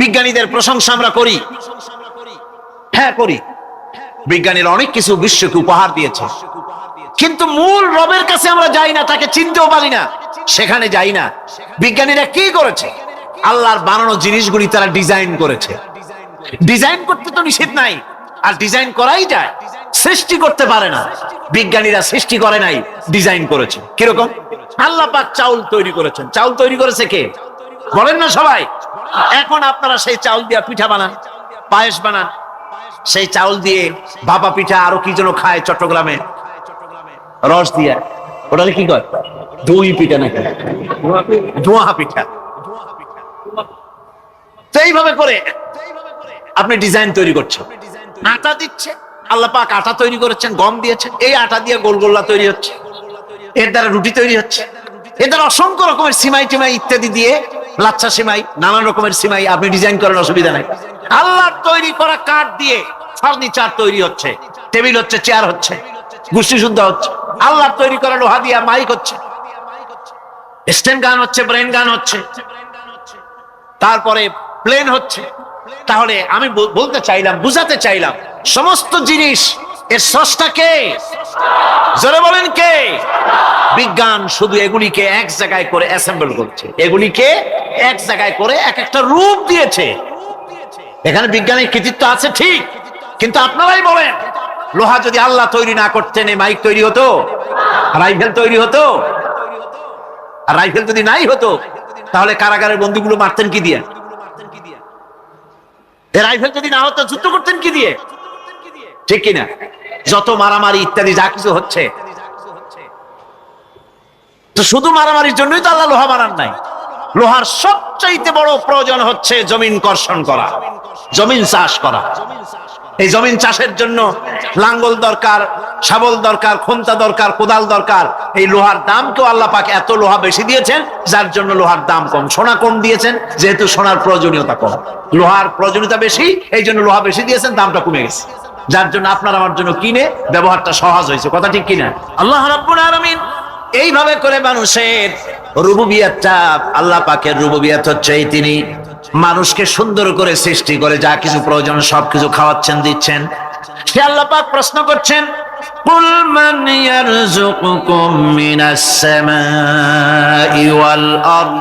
Speaker 2: বিজ্ঞানীদের প্রশংসা আমরা করি, হ্যাঁ করি। বিজ্ঞানীরা অনেক কিছু বিশ্বকে উপহার দিয়েছে, কিন্তু মূল রবের কাছে আমরা যাই না, তাকে চিনতেও পারি না, সেখানে যাই না। বিজ্ঞানীরা কি করেছে? আল্লাহর বানানো জিনিসগুলি তারা ডিজাইন করেছে। ডিজাইন করতে তো নিষেধ নাই, আর ডিজাইন করাই যায়, সৃষ্টি করতে পারে না। বিজ্ঞানীরা সৃষ্টি করে নাই, ডিজাইন করেছে। কিরকম? আল্লাহ পাক চাউল তৈরি করেছেন। চাউল তৈরি করেছে কে? বলেন না সবাই। এখন আপনারা সেই চাউল দিয়ে পিঠা বানান, পায়েস বানান, সেই চাউল দিয়ে ভাপা পিঠা, আরো কি যেন খায় চট্টগ্রামে রস দিয়া, ওটাকে কি কয়? দই পিঠা নাকি ধোঁয়া পিঠা। তো এইভাবে করে আপনি ডিজাইন তৈরি করছেন। আটা দিচ্ছে, আল্লাহ পাক আটা তৈরি করেছেন, গম দিয়েছেন, এই আটা দিয়ে গোলগোল্লা তৈরি হচ্ছে, এর দ্বারা রুটি তৈরি হচ্ছে, এর দ্বারা অসংখ্য রকমের সিমাই টিমাই ইত্যাদি দিয়ে, লাচ্ছা সিমাই, নানান রকমের সিমাই আপনি ডিজাইন করেন, অসুবিধা নাই। আল্লাহর তৈরি করা কাঠ দিয়ে ফার্নিচার তৈরি হচ্ছে, টেবিল হচ্ছে, চেয়ার হচ্ছে, গোষ্ঠী শুদ্ধ হচ্ছে। আল্লাহর তৈরি করা লোহা দিয়ে মাইক হচ্ছে, স্ট্যান্ড গান হচ্ছে, ব্রেন গান হচ্ছে, তারপরে প্লেন হচ্ছে। তাহলে আমি বলতে চাইলাম, বুঝাতে চাইলাম, সমস্ত জিনিস এর স্রষ্টা কে? জোরে বলেন কে? বিজ্ঞান শুধু এগুলিকে এক জায়গায় করে অ্যাসেম্বল করছে, এগুলিকে এক জায়গায় করে এক একটা রূপ দিয়েছে। এখানে বিজ্ঞানের কৃতিত্ব আছে ঠিক, কিন্তু আপনারাই বলেন, লোহা যদি আল্লাহ তৈরি না করতেন, এই মাইক তৈরি হতো? রাইফেল তৈরি হতো? আর রাইফেল যদি নাই হতো, তাহলে কারাগারের বন্দীগুলো মারতেন কি দিয়ে? রাইফেল যদি না হতো, যুদ্ধ করতেন কি দিয়ে? ঠিক কিনা? যত মারামারি ইত্যাদি যা কিছু হচ্ছে, তো শুধু মারামারির জন্যই তো আল্লাহ লোহা বানান নাই। লোহার সবচাইতে বড় প্রয়োজন হচ্ছে জমিন কর্ষণ করা, জমিন চাষ করা। এই জমিন চাষের জন্য লাঙ্গল দরকার, শাবল দরকার, খন্তা দরকার, কোদাল দরকার। এই লোহার দামকেও আল্লাহ পাক এত লোহা বেশি দিয়েছেন, যার জন্য লোহার দাম কম। সোনা কম দিয়েছেন, যেহেতু সোনার প্রয়োজনীয়তা কম, লোহার প্রয়োজনীয়তা বেশি, এই জন্য লোহা বেশি দিয়েছেন, দামটা কমে গেছে, যার জন্য আপনার আমার জন্য কিনে ব্যবহারটা সহজ হয়েছে। কথা ঠিক কিনা? আল্লাহ রাব্বুল আলামিন এইভাবে করে মানুষের রুবুবিয়াতটা, আল্লাহ পাকের রুবুবিয়াত হচ্ছে এই, তিনি মানুষকে সুন্দর করে সৃষ্টি করে যা কিছু প্রয়োজন সবকিছু খাওয়াচ্ছেন, দিচ্ছেন। সে আল্লাহ পাক প্রশ্ন করছেন, কুল মান ইয়ারযুকুকুম মিনাস সামাই ওয়াল আরদ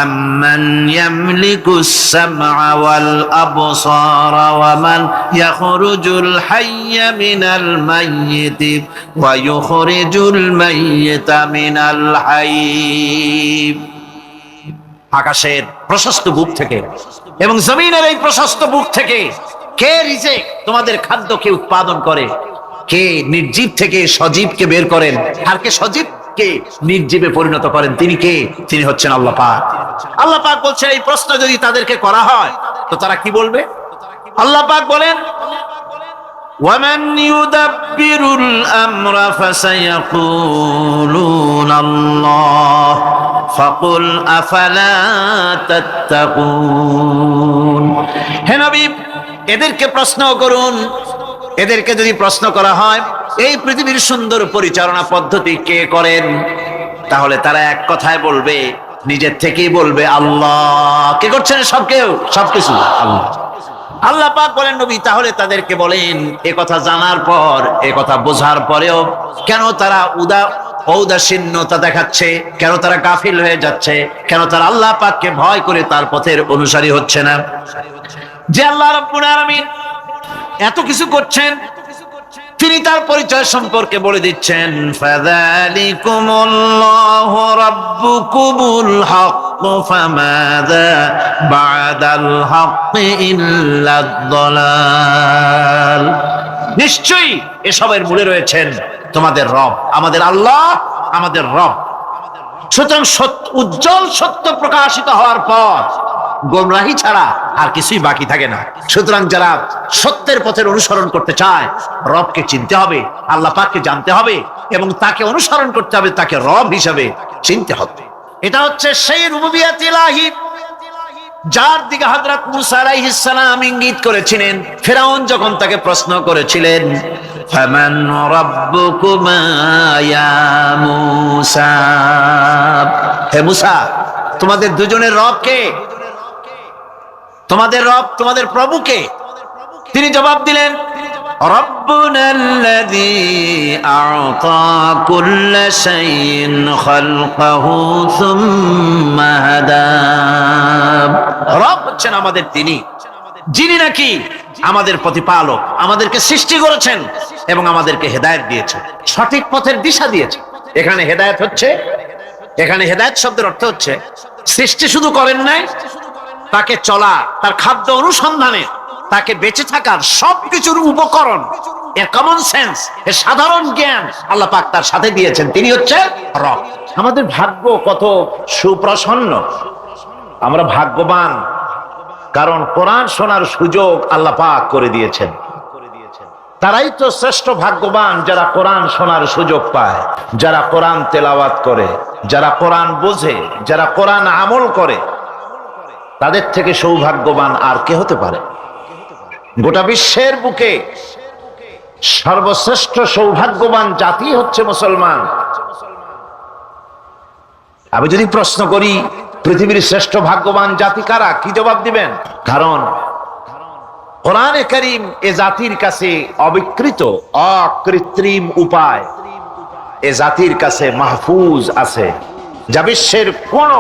Speaker 2: আম্মান ইয়ামলিকুস সামআ ওয়াল আবসারা ওয়া মান ইয়াখরুজুল হাইয়্যা মিনাল মাইয়িতি ওয়া ইউখরিজুল মাইয়িতা মিনাল হাইয়্য। আকাশের প্রশস্ত বুক থেকে এবং জমিনের এই প্রশস্ত বুক থেকে কে রিজিক, তোমাদের খাদ্যকে উৎপাদন করে? কে নির্জীব থেকে সজীবকে বের করেন? আর কে সজীবকে নির্জীবে পরিণত করেন? তিনি কে? তিনি হচ্ছেন আল্লাহ পাক। আল্লাহ পাক বলছে, এই প্রশ্ন যদি তাদেরকে করা হয় তো তারা কি বলবে? আল্লাহ পাক বলেন, وَمَنْ يُدَبِّرُ الْأَمْرَ فَسَيَقُولُونَ اللَّهُ فَقُلْ أَفَلَا تَتَّقُونَ। হে নবী, এদেরকে প্রশ্ন করুন। এদেরকে যদি প্রশ্ন করা হয় এই পৃথিবীর সুন্দর পরিচালনা পদ্ধতি কে করেন, তাহলে তারা এক কথায় বলবে, নিজের থেকেই বলবে, আল্লাহ। কে করছেন? সবকিছু আল্লাহ। আল্লাহ পাক বলেন, নবী তাহলে তাদেরকে বলেন, এ কথা জানার পর, এ কথা বোঝার পরেও কেন তারা ঔদাসীন্যতা দেখাচ্ছে? কেন তারা গাফিল হয়ে যাচ্ছে? কেন তারা আল্লাহ পাককে ভয় করে তার পথের অনুসারী হচ্ছে না? যে আল্লাহ রাব্বুল আলামিন এত কিছু করছেন, তিনি তার পরিচয় সম্পর্কে বলে দিচ্ছেন, ফাযালিকুমুল্লাহু রাব্বুকুমুল হক ফামাযা বা'দাল হক ইল্লাদ দালাল। নিশ্চয়ই এসবের মূলে রয়েছেন তোমাদের রব, আমাদের আল্লাহ, আমাদের রব। সুতরাং উজ্জ্বল সত্য প্রকাশিত হওয়ার পর গোমরাহি ছাড়া আর কিছুই বাকি থাকে না। সুতরাং যারা সত্যের পথের অনুসরণ করতে চায়, রবকে চিনতে হবে, আল্লাহ পাককে জানতে হবে এবং তাকে অনুসরণ করতে হবে, তাকে রব হিসাবে চিনতে হবে। এটা হচ্ছে সেই রুবুবিয়াত ইলাহি যার দিকে হযরত মুসা আলাইহিস সালাম ইঙ্গিত করেছিলেন, ফিরআউন যখন তাকে প্রশ্ন করেছিলেন, ফামান রাব্বুকুমা ইয়া মুসা, হে মুসা, তোমাদের দুজনের রব কে? তোমাদের রব, তোমাদের প্রভু কে? তিনি জবাব দিলেন, রব্বুনাল্লাযী আ'তা কুল্লা শাইইন খালকাহু সুম্মা হাদা। রব হচ্ছেন আমাদের তিনি, যিনি নাকি আমাদের প্রতিপালক, আমাদেরকে সৃষ্টি করেছেন এবং আমাদেরকে হেদায়েত দিয়েছেন, সঠিক পথের দিশা দিয়েছেন। এখানে হেদায়েত হচ্ছে, এখানে হেদায়েত শব্দের অর্থ হচ্ছে সৃষ্টি শুধু করেন নাই, তাকে চলা, তার খাদ্য অনুসন্ধানে, তাকে বেঁচে থাকার সবকিছুর উপকরণ, এর কমন সেন্স, এর সাধারণ জ্ঞান আল্লাহ পাক তার সাথে দিয়েছেন। তিনি হচ্ছে রব। আমাদের ভাগ্য কত সুপ্রসন্ন, আমরা ভাগ্যবান, কারণ কোরআন শোনার সুযোগ আল্লাহ পাক করে দিয়েছেন। তারাই তো শ্রেষ্ঠ ভাগ্যবান যারা কোরআন শোনার সুযোগ পায়, যারা কোরআন তেলাওয়াত করে, যারা কোরআন বোঝে, যারা কোরআন আমল করে। তাদের থেকে সৌভাগ্যবান আর কে হতে পারে? গোটা বিশ্বের বুকে সর্বশ্রেষ্ঠ সৌভাগ্যবান জাতি হচ্ছে মুসলমান। আমি যদি প্রশ্ন করি পৃথিবীর শ্রেষ্ঠ ভাগ্যবান জাতি কারা, কি জবাব দিবেন? কারণ কোরআনে কারীম এ জাতির কাছে অবিকৃত, অকৃত্রিম উপায় এ জাতির কাছে মাহফুজ আছে, যা বিশ্বের কোন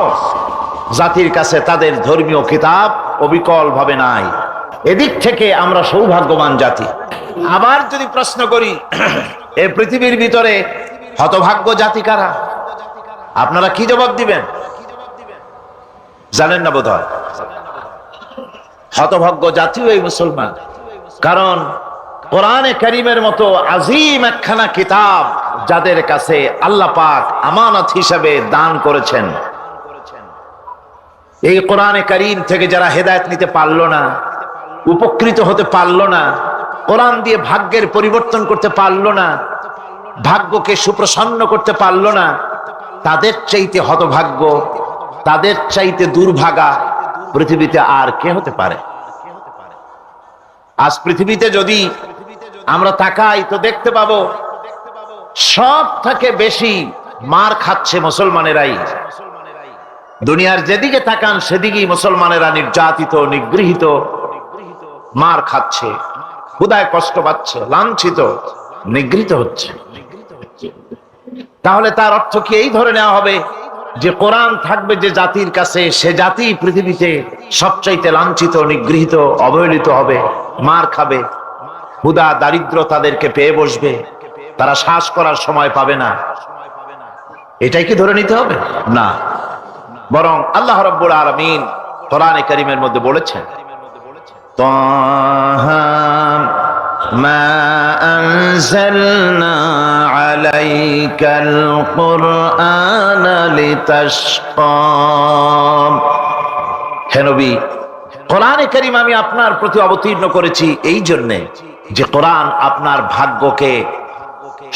Speaker 2: জাতির কাছে তাদের ধর্মীয় কিতাব অবিকল ভাবে নাই। এদিক থেকে আমরা সৌভাগ্যবান জাতি। আবার যদি প্রশ্ন করি এই পৃথিবীর ভিতরে হতভাগ্য জাতি কারা, আপনারা কি জবাব দিবেন? জানেন না বোধহয়। হতভাগ্য জাতি এই মুসলমান, কারণ কোরআনে কারীমের মতো আজিম একখানা কিতাব যাদের কাছে আল্লাহ পাক আমানত হিসেবে দান করেছেন, এই কোরআনে কারীম থেকে যারা হেদায়েত নিতে পারলো না, উপকৃত হতে পারলো না, কোরআন দিয়ে ভাগ্যের পরিবর্তন করতে পারলো না, ভাগ্যকে সুপ্রসন্ন করতে পারলো না, তাদের চাইতে হতভাগ্য, তাদের চাইতে দুর্ভাগা পৃথিবীতে আর কে হতে পারে? আজ পৃথিবীতে যদি আমরা তাকাই তো দেখতে পাবো সব থেকে বেশি মার খাচ্ছে মুসলমানেরাই। দুনিয়ার যেদিকে তাকান সেদিকেই মুসলমানেরা নির্যাতিত, নিগৃহীত, মার খাচ্ছে, ক্ষুধায় কষ্ট পাচ্ছে, লাঞ্ছিত, নিগৃহীত হচ্ছে। তাহলে তার অর্থ কি এই ধরে নেওয়া হবে যে কোরআন থাকবে যে জাতির কাছে, সে জাতি পৃথিবীতে সবচাইতে লাঞ্ছিত, নিগৃহীত, অবহেলিত হবে, মার খাবে, ক্ষুধা দারিদ্র তাদেরকে পেয়ে বসবে, তারা শ্বাস করার সময় পাবে না? এটাই কি ধরে নিতে হবে? না, বরং আল্লাহ রাব্বুল আলামিন কোরআনে কারীমের মধ্যে বলেছেন, তাহা মা আনজালনা আলাইকাল কুরআনা লিতাশকা। হে নবী, কোরআনে কারীম আমি আপনার প্রতি অবতীর্ণ করেছি এই জন্যে যে কোরআন আপনার ভাগ্যকে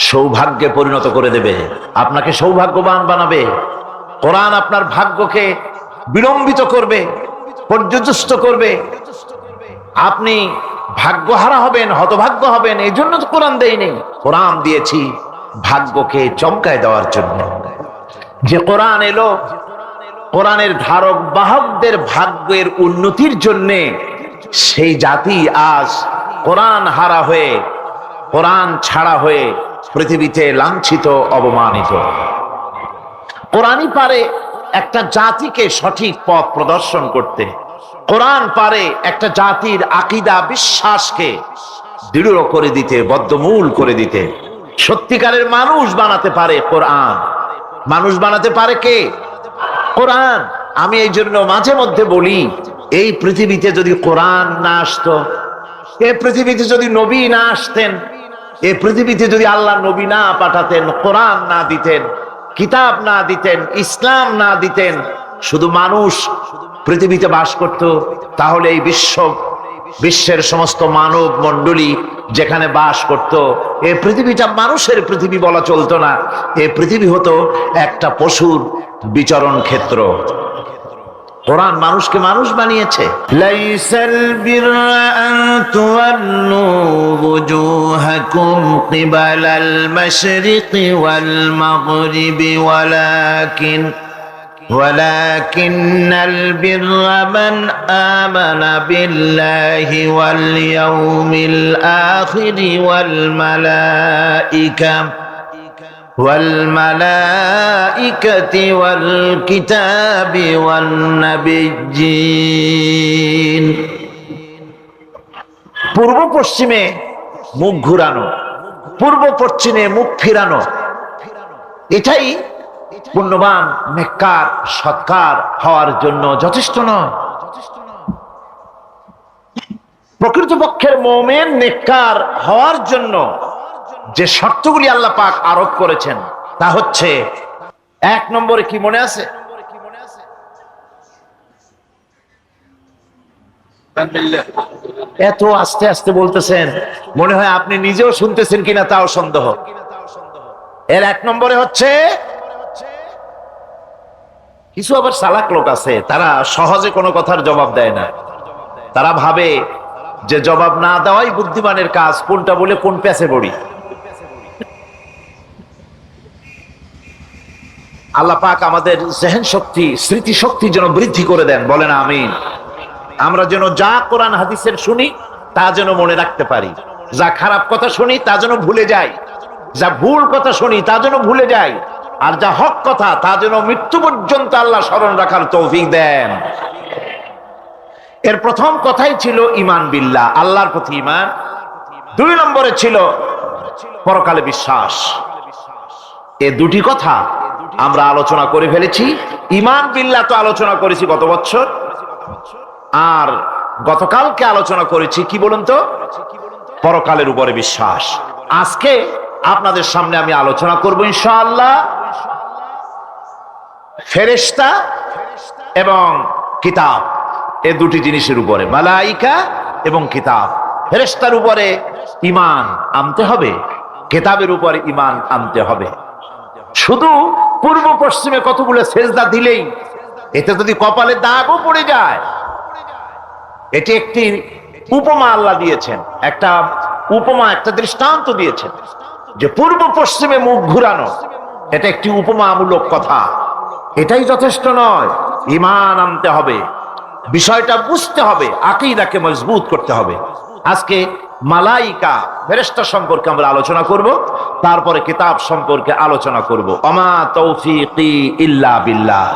Speaker 2: সৌভাগ্যে পরিণত করে দেবে, আপনাকে সৌভাগ্যবান বানাবে। কোরআন আপনার ভাগ্যকে বিলম্বিত করবে, পর্যদস্ত করবে। আপনি ভাগ্যহারা হবেন, হতভাগ্য হবেন, এই জন্য তো কোরআন দেয়নি। কোরআন দিয়েছি ভাগ্যকে চমকায় দেওয়ার জন্য। যে কোরআন এলো, কোরআনের ধারক বাহকদের ভাগ্যের উন্নতির জন্যে সেই জাতি আজ কোরআন হারা হয়ে, কোরআন ছাড়া হয়ে পৃথিবীতে লাঞ্ছিত, অবমানিত। কোরআনই পারে একটা জাতিকে সঠিক পথ প্রদর্শন করতে। কোরআন পারে একটা জাতির আকীদা, বিশ্বাসকে দৃঢ় করে দিতে, বদ্ধমূল করে দিতে। সত্যিকারের মানুষ বানাতে পারে কোরআন। মানুষ বানাতে পারে কে? কোরআন। আমি এই জন্য মাঝে মধ্যে বলি, এই পৃথিবীতে যদি কোরআন না আসতো, এই পৃথিবীতে যদি নবী না আসতেন, এই পৃথিবীতে যদি আল্লাহ নবী না পাঠাতেন, কোরআন না দিতেন, কিতাব না দিতেন, ইসলাম না দিতেন, শুধু মানুষ পৃথিবীতে বাস করত, তাহলে এই বিশ্বের সমস্ত মানব মণ্ডলী যেখানে বাস করত, এই পৃথিবীটা মানুষের পৃথিবী বলা চলতো না। এই পৃথিবী হতো একটা পশুর বিচরণ ক্ষেত্র। কোরআন মানুষকে মানুষ বানিয়েছে। লাইসাল বিররা আন তুওয়াল্লু ওয়ুজুহাকুম কিবালাল মাশরিকি ওয়াল মাগরিবি ولكن البر من آمن بالله واليوم الآخر والملائكة والكتاب والنبيين। পূর্ব পশ্চিমে মুখ ঘুরানো, পূর্ব পশ্চিমে মুখ ফিরানো, এটাই পুণ্যবান নেককার সৎকার হওয়ার জন্য যথেষ্ট নয়। প্রকৃতপক্ষের মুমিন নেককার হওয়ার জন্য যে শর্তগুলি আল্লাহ পাক আরোপ করেছেন তা হচ্ছে, 1 নম্বরে কি মনে আছে? এত আস্তে আস্তে বলতেছেন, মনে হয় আপনি নিজেও শুনতেছেন কিনা তাও সন্দেহ। এর 1 নম্বরে হচ্ছে, কিছু আবার চালাক লোক আছে, তারা সহজে কোনো কথার জবাব দেয় না। তারা ভাবে যে জবাব না দেওয়াই বুদ্ধিমানের কাজ, কোনটা বলে কোন প্যাচে পড়ি। আল্লাহ পাক আমাদের জেহেন শক্তি, স্মৃতি শক্তি যেন বৃদ্ধি করে দেন, বলেন আমিন। আমরা যেন যা কোরআন হাদিসের শুনি তা যেন মনে রাখতে পারি, যা খারাপ কথা শুনি তা যেন ভুলে যাই, যা ভুল কথা শুনি তা যেন ভুলে যাই, আর যা হক কথা তা যেন মৃত্যু পর্যন্ত আল্লাহ স্মরণ রাখার তৌফিক দেন। এর প্রথম কথাই ছিল ঈমান বিল্লাহ, আল্লাহর প্রতি ঈমান। 2 নম্বরে ছিল পরকালে বিশ্বাস। এই দুটি কথা আমরা আলোচনা করে ফেলেছি। ঈমান বিল্লাহ তো আলোচনা করেছি গত বছর, আর গতকালকে আলোচনা করেছি কি বলুন তো, পরকালের উপরে বিশ্বাস। আজকে আপনাদের সামনে আমি আলোচনা করব ইনশাআল্লাহ ফেরেশতা এবং কিতাব, এই দুটি জিনিসের উপরে, মালাইকা এবং কিতাব। ফেরেশতার উপরে ঈমান আনতে হবে, কিতাবের উপরে ঈমান আনতে হবে। শুধু পূর্ব পশ্চিমে কতগুলো সেজদা দিলেই এতে যদি কপালে দাগও পড়ে যায়, এটি একটি উপমা আল্লাহ দিয়েছেন, একটা উপমা, একটা দৃষ্টান্ত দিয়েছেন যে পূর্ব পশ্চিমে মুখ ঘুরানো এটা একটি উপমামূলক কথা। এটাই যথেষ্ট নয়, ঈমান আনতে হবে, বিষয়টা বুঝতে হবে, আকীদাকে মজবুত করতে হবে। আজকে মালাইকা ফেরেশতা সম্পর্কে আমরা আলোচনা করব, তারপরে কিতাব সম্পর্কে আলোচনা করব। ওমা তৌফিকি ইল্লা বিল্লাহ।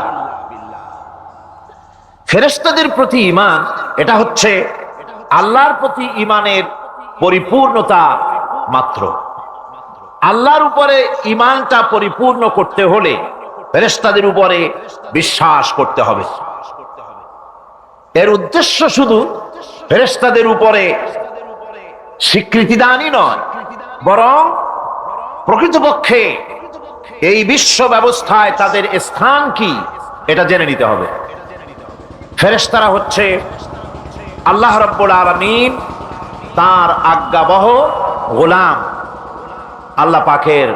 Speaker 2: ফেরেশতাদের প্রতি ঈমান, এটা হচ্ছে আল্লাহর প্রতি ঈমানের পরিপূর্ণতা মাত্র। আল্লাহর উপরে ঈমানটা পরিপূর্ণ করতে হলে ফেরেশতাদের উপরে বিশ্বাস করতে হবে। এর উদ্দেশ্য শুধু ফেরেশতাদের উপরে স্বীকৃতি দানই নয়, বরং প্রকৃতপক্ষে এই বিশ্ব ব্যবস্থায় তাদের স্থান কি এটা জেনে নিতে হবে। ফেরেশতারা হচ্ছে আল্লাহ রাব্বুল আলামিন তার আজ্ঞাবহ গোলাম, আল্লাহ পাকের,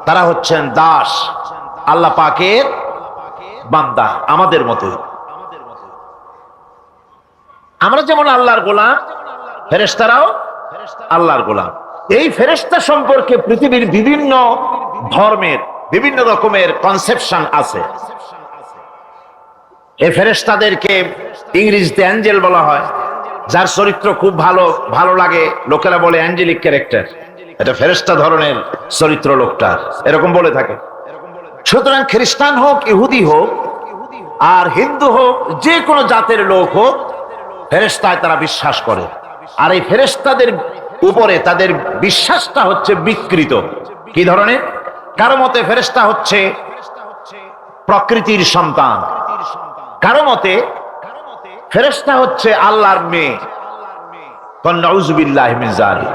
Speaker 2: তারা হচ্ছেন দাস, আল্লাহ পাকের বান্দা, আমাদের মতো। আমরা যেমন আল্লাহর গোলাম, ফেরেশতারাও আল্লাহর গোলাম। এই ফেরেশতা সম্পর্কে পৃথিবীর বিভিন্ন ধর্মের বিভিন্ন রকমের কনসেপশন আছে। এই ফেরেশতাদেরকে ইংরেজিতে অ্যাঞ্জেল বলা হয়, যার চরিত্র খুব ভালো লাগে, লোকেরা বলে অ্যাঞ্জেলিক ক্যারেক্টার, এটা ফেরেশতা ধরনের চরিত্র লোকটা, এরকম বলে থাকে। সুতরাং খ্রিস্টান হোক, ইহুদি হোক, আর হিন্দু হোক, যে কোনো জাতের লোক হোক, ফেরেশতায় তারা বিশ্বাস করে। আর এই ফেরেশতাদের উপরে তাদের বিশ্বাসটা হচ্ছে বিকৃত। কি ধরনের? কারো মতে ফেরেশতা হচ্ছে প্রকৃতির সন্তান, কারো মতে ফেরেশতা হচ্ছে আল্লাহর মেয়ে, নাউযুবিল্লাহি মিন যালিক।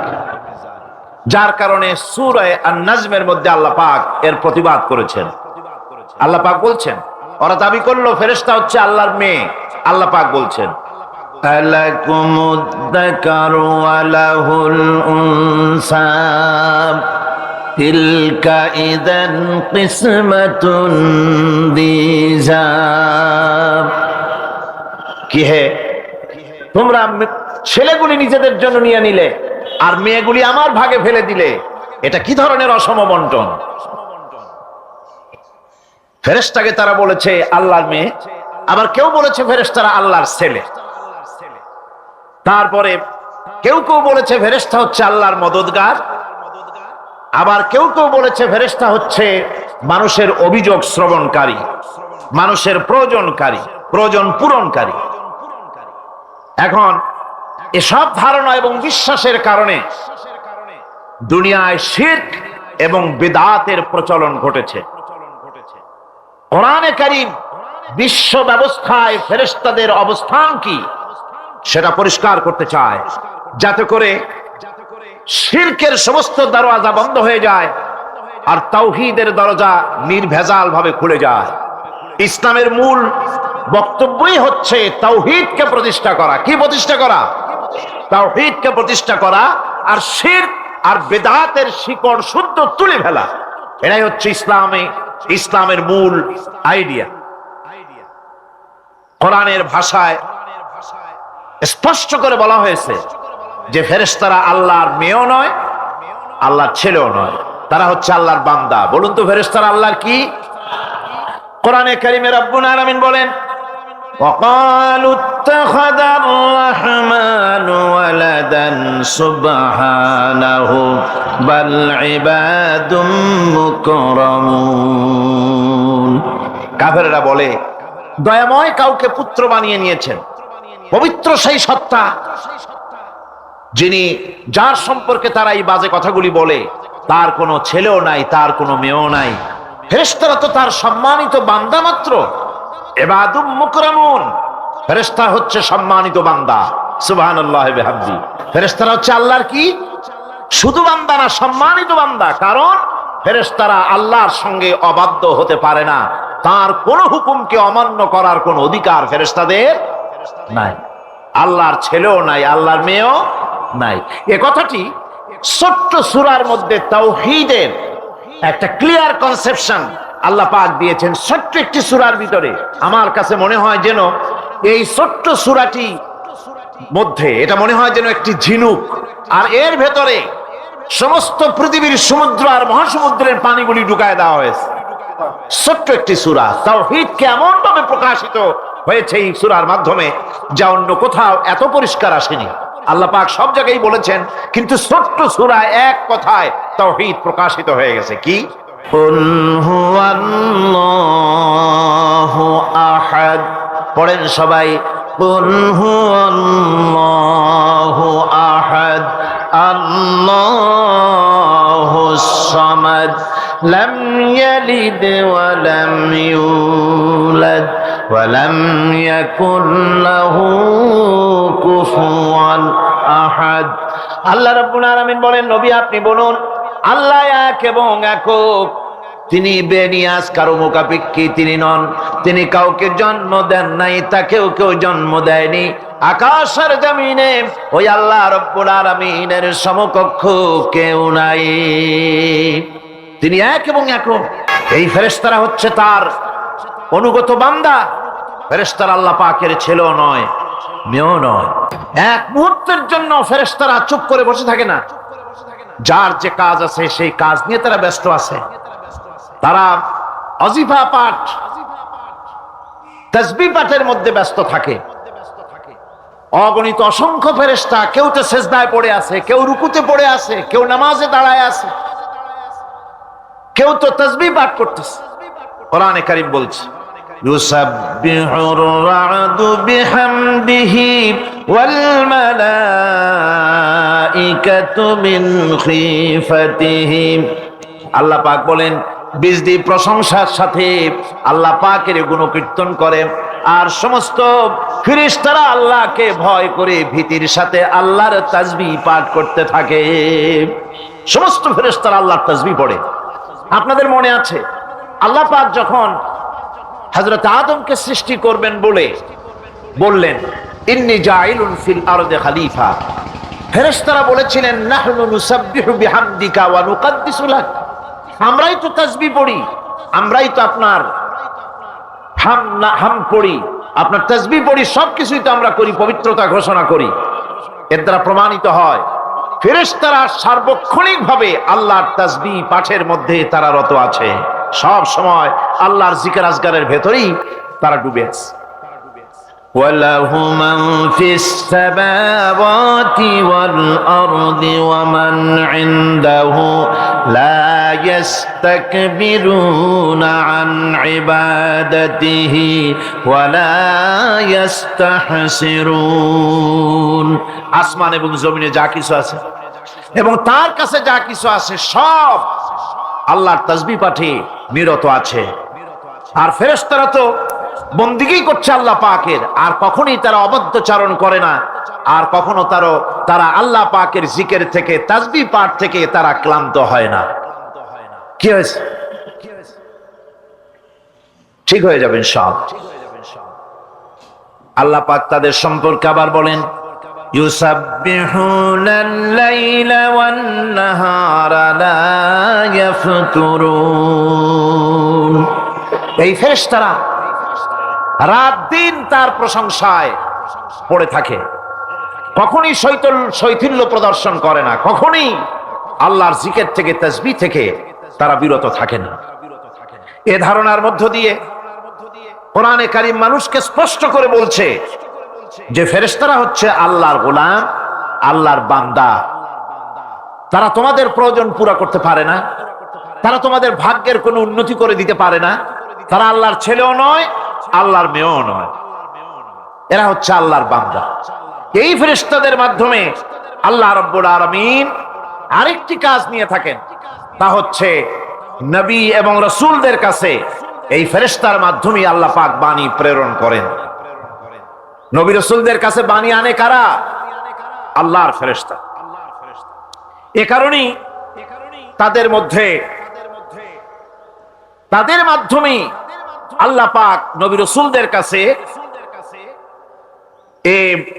Speaker 2: যার কারণে সূরা আন-নাজমের মধ্যে আল্লাহ পাক এর প্রতিবাদ করেছেন। আল্লাহ পাক বলছেন, ওরা দাবি করলো ফেরেশতা হচ্ছে আল্লাহর মেয়ে। আল্লাহ পাক বলছেন, আলাকুমুদ যাকারু ওয়া লাহুল উনসা তিলকা ইযান কিসমাতুন দিজা। তোমরা ছেলেগুলি নিজেদের জন্য নিয়ে নিলে আর মেয়েগুলি আমার ভাগে ফেলে দিলে, এটা কি ধরনের অসম বন্টন? ফেরেশতাকে তারা বলেছে আল্লাহর মেয়ে, আবার কেউ বলেছে ফেরেশতারা আল্লাহর ছেলে। তারপরে কেউ কেউ বলেছে ফেরেশতা হচ্ছে আল্লাহর মদদগার, আবার কেউ কেউ বলেছে ফেরেশতা হচ্ছে মানুষের অভিযোগ শ্রবণকারী, মানুষের প্রয়োজনকারী, প্রয়োজন পূরণকারী। এখন এসব ধারণা এবং বিশ্বাসের কারণে দুনিয়ায় শিরক এবং বিদআতের প্রচলন ঘটেছে। কোরআনে কারীম বিশ্ব ব্যবস্থায় ফেরেশতাদের অবস্থান কি সেটা পরিষ্কার করতে চায়, যাতে করে শিরকের সমস্ত দরজা বন্ধ হয়ে যায় আর তাওহীদের দরজা নির্ভেজাল ভাবে খুলে যায়। ইসলামের মূল বক্তব্যই হচ্ছে তাওহীদকে প্রতিষ্ঠা করা। কি প্রতিষ্ঠা করা? তাওহীদকে প্রতিষ্ঠা করা, আর শিরক আর বিদআতের শিকড় শুদ্ধ তুলে ফেলা। এটাই হচ্ছে ইসলামের মূল আইডিয়া। কোরআনের ভাষায় স্পষ্ট করে বলা হয়েছে যে ফেরেশতারা আল্লাহর মেয়েও নয়, আল্লাহর ছেলেও নয়, তারা হচ্ছে আল্লাহর বান্দা। বলুন তো ফেরেশতারা আল্লাহর কি? কোরআনে কারীমে রব্বুল আলামিন বলেন, وقالوا اتخذ الرحمن ولدا سبحانه بل عباد مكرمون। কাফেররা বলে দয়াময় কাউকে পুত্র বানিয়ে নিয়েছেন। পবিত্র সেই সত্তা যার সম্পর্কে তারা এই বাজে কথাগুলি বলে, তার কোনো ছেলেও নাই, তার কোনো মেয়েও নাই। ফেরেশতারা তো তার সম্মানিত বান্দা মাত্র। ইবাদুম মুকরামুন, ফেরেশতা হচ্ছে সম্মানিত বান্দা। সুবহানাল্লাহি ওয়া বিহামদি। ফেরেশতারা হচ্ছে আল্লাহর কি? শুধু বান্দা না, সম্মানিত বান্দা। কারণ ফেরেশতারা আল্লাহর সঙ্গে অবাধ্য হতে পারে না, তার কোন হুকুমকে অমান্য করার কোন অধিকার ফেরেশতাদের নাই। আল্লাহর ছেলেও নাই, আল্লাহর মেয়েও নাই। এ কথাটি ছোট্ট সূরার মধ্যে তাওহীদের একটা ক্লিয়ার কনসেপশন আল্লাহ পাক দিয়েছেন, ছোট্ট একটি সূরার ভিতরে। আমার কাছে মনে হয় যেন এই ছোট্ট সূরাটি মধ্যে এটা মনে হয় যেন একটি ঝিনুক, আর এর ভেতরে সমস্ত পৃথিবীর সমুদ্র আর মহাসমুদ্রের পানিগুলি ঢুকায় দেওয়া হয়েছে। ছোট্ট একটি সূরা তাওহীদকে এমন ভাবে প্রকাশিত হয়েছে এই সূরার মাধ্যমে, যা অন্য কোথাও এত পরিষ্কার আসেনি। আল্লাহ পাক সব জায়গায় বলেছেন, কিন্তু ছোট্ট সূরায় এক কথায় তাওহীদ প্রকাশিত হয়ে গেছে। কি? কুল হুয়াল্লাহু আহাদ। পড়েন সবাই, কুল হুয়াল্লাহু আহাদ আল্লাহুস সামাদ লাম ইয়ালিদ ওয়া লাম ইউলাদ ওয়া লাম ইয়াকুল লাহু কুফুয়ান আহাদ। আল্লাহ রাব্বুল আলামিন বলেন, নবী আপনি বলুন, আল্লাহ এক এবং একক। তিনি বেনিয়াজ, কারো মুখাপেক্ষী তিনি নন। তিনি কাউকে জন্ম দেন নাই, তাকেও কেউ জন্ম দেয়নি। আকাশের জমিনে ওই আল্লাহ রাব্বুল আলামিনের সমকক্ষ কেউ নাই। তিনি এক এবং একক। এই ফেরেশতারা হচ্ছে তার অনুগত বান্দা। ফেরেশতারা আল্লাহ পাকের ছেলেও নয়, মেয়েও নয়। এক মুহূর্তের জন্য ফেরেশতারা চুপ করে বসে থাকে না। যার যে কাজ আছে সেই কাজ নিয়ে তারা ব্যস্ত আছে। তারা ওয়াজিফা পাঠ, তাসবিহ পাঠের মধ্যে ব্যস্ত থাকে। অগণিত অসংখ্য ফেরেশতা, কেউ তো সেজদায় পড়ে আছে, কেউ রুকুতে পড়ে আছে, কেউ নামাজে দাঁড়ায় আছে, কেউ তো তাসবিহ পাঠ করতেছে। কোরআনে কারীম বলছে, ইউসাব্বিহুর রা'দু বিহামদিহি ওয়াল মালাইকাতু মিন খিফাতিহি। আল্লাহ পাক বলেন, বিজদি প্রশংসার সাথে আল্লাহ পাকের গুণকীর্তন করে, আর সমস্ত ফেরেশতারা আল্লাহকে ভয় করে ভীতির সাথে আল্লাহর তাসবিহ পাঠ করতে থাকে। সমস্ত ফেরেশতারা আল্লাহর তাসবিহ পড়ে। আপনাদের মনে আছে আল্লাহ পাক যখন হযরত আদমকে সৃষ্টি করবেন বললেন, ইন্নী জাইলুন ফিল আরদি খলিফা। ফেরেশতারা বলেছিলেন, নাহনু নুসাব্বিহু বিহামদিকা ওয়া নুকদ্দিসু লাক। আমরাই তো তাসবিহ পড়ি, আমরাই তো আপনার হাম পড়ি, আপনার তাসবিহ পড়ি, সবকিছুই তো আমরা করি, পবিত্রতা ঘোষণা করি। এর দ্বারা প্রমাণিত হয় ফেরেশতারা সার্বক্ষণিক ভাবে আল্লাহর তাসবিহ পাঠের মধ্যে তারা রত আছে, সব সময় আল্লাহর জিকির আজগারের ভেতরেই তারা ডুবে আছে। وَلَهُ مَنْ فِي السَّمَاوَاتِ وَالْأَرْضِ وَمَنْ عِنْدَهُ لَا يَسْتَكْبِرُونَ عَنْ عِبَادَتِهِ وَلَا يَسْتَحْسِرُونَ। আসমান এবং জমিনে যা কিছু আছে এবং তার কাছে যা কিছু আছে সব আল্লাহর তাসবিহ পাঠে নিরত আছে। আর ফেরেশতারা তো বন্দিগি করছে আল্লাহ পাকের, আর কখনোই তারা অবদ্ধচারণ করে না, আর কখনো তারা আল্লাহ পাকের জিকির থেকে, তাসবিহ পাঠ থেকে তারা ক্লান্ত হয় না। কি হয়েছে? ঠিক হয়ে যাবেন সব। আল্লাহ পাক তাদের সম্পর্কে আবার বলেন, ইউসাব্বিহুনাল লাইলা ওয়ান নাহারা লা ইয়াফতুরুন। এই ফেরেশতারা রাত দিন তার প্রশংসায় পড়ে থাকে, কখনই শৈথিল্য প্রদর্শন করে না, কখনই আল্লাহর জিকির থেকে, তাসবিহ থেকে তারা বিরত থাকে না। এ ধারণার মধ্য দিয়ে কোরআনে কারীম মানুষকে স্পষ্ট করে বলছে যে ফেরেশতারা হচ্ছে আল্লাহর গোলাম, আল্লাহর বান্দা। তারা তোমাদের প্রয়োজন পুরা করতে পারে না, তারা তোমাদের ভাগ্যের কোনো উন্নতি করে দিতে পারে না, তারা আল্লাহর ছেলেও নয়, আল্লাহর মেয়েও নয়, এরা হচ্ছে আল্লাহর বান্দা। এই ফেরেশতাদের মাধ্যমে আল্লাহ রাব্বুল আলামিন আরেকটি কাজ নিয়ে থাকেন, তা হচ্ছে নবী এবং রাসূলদের কাছে এই ফেরেশতার মাধ্যমে আল্লাহ পাক বাণী প্রেরণ করেন। নবী রাসূলদের কাছে বাণী আনে কারা? আল্লাহর ফেরেশতা। এ কারণেই তাদের মাধ্যমে আল্লাহ পাক নবী রাসূলদের কাছে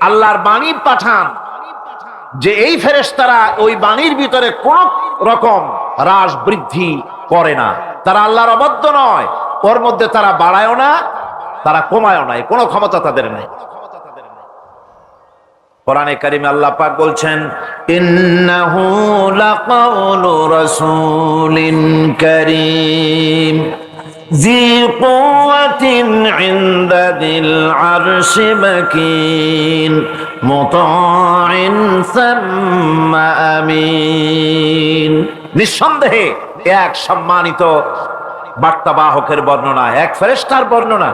Speaker 2: আল্লাহর বাণী পাঠান, যে এই ফেরেশতারা ওই বাণীর ভিতরে কোন রকম হ্রাস বৃদ্ধি করে না, তারা আল্লাহর অবাধ্য নয়, ওর মধ্যে তারা বাড়ায়ও না, তারা কমায়ও না, কোনো ক্ষমতা তাদের নেই। কোরআনে কারিমে আল্লাহ পাক বলছেন, ইন্নাহু লাকাউলু রাসূলিন কারীম জি কুওয়াতিন ইনদা যিল আরশি মাকিন মুতাইন সাম্মা আমিন। নিঃসন্দেহে এক সম্মানিত বার্তাবাহকের বর্ণনা, এক ফেরেশতার বর্ণনা।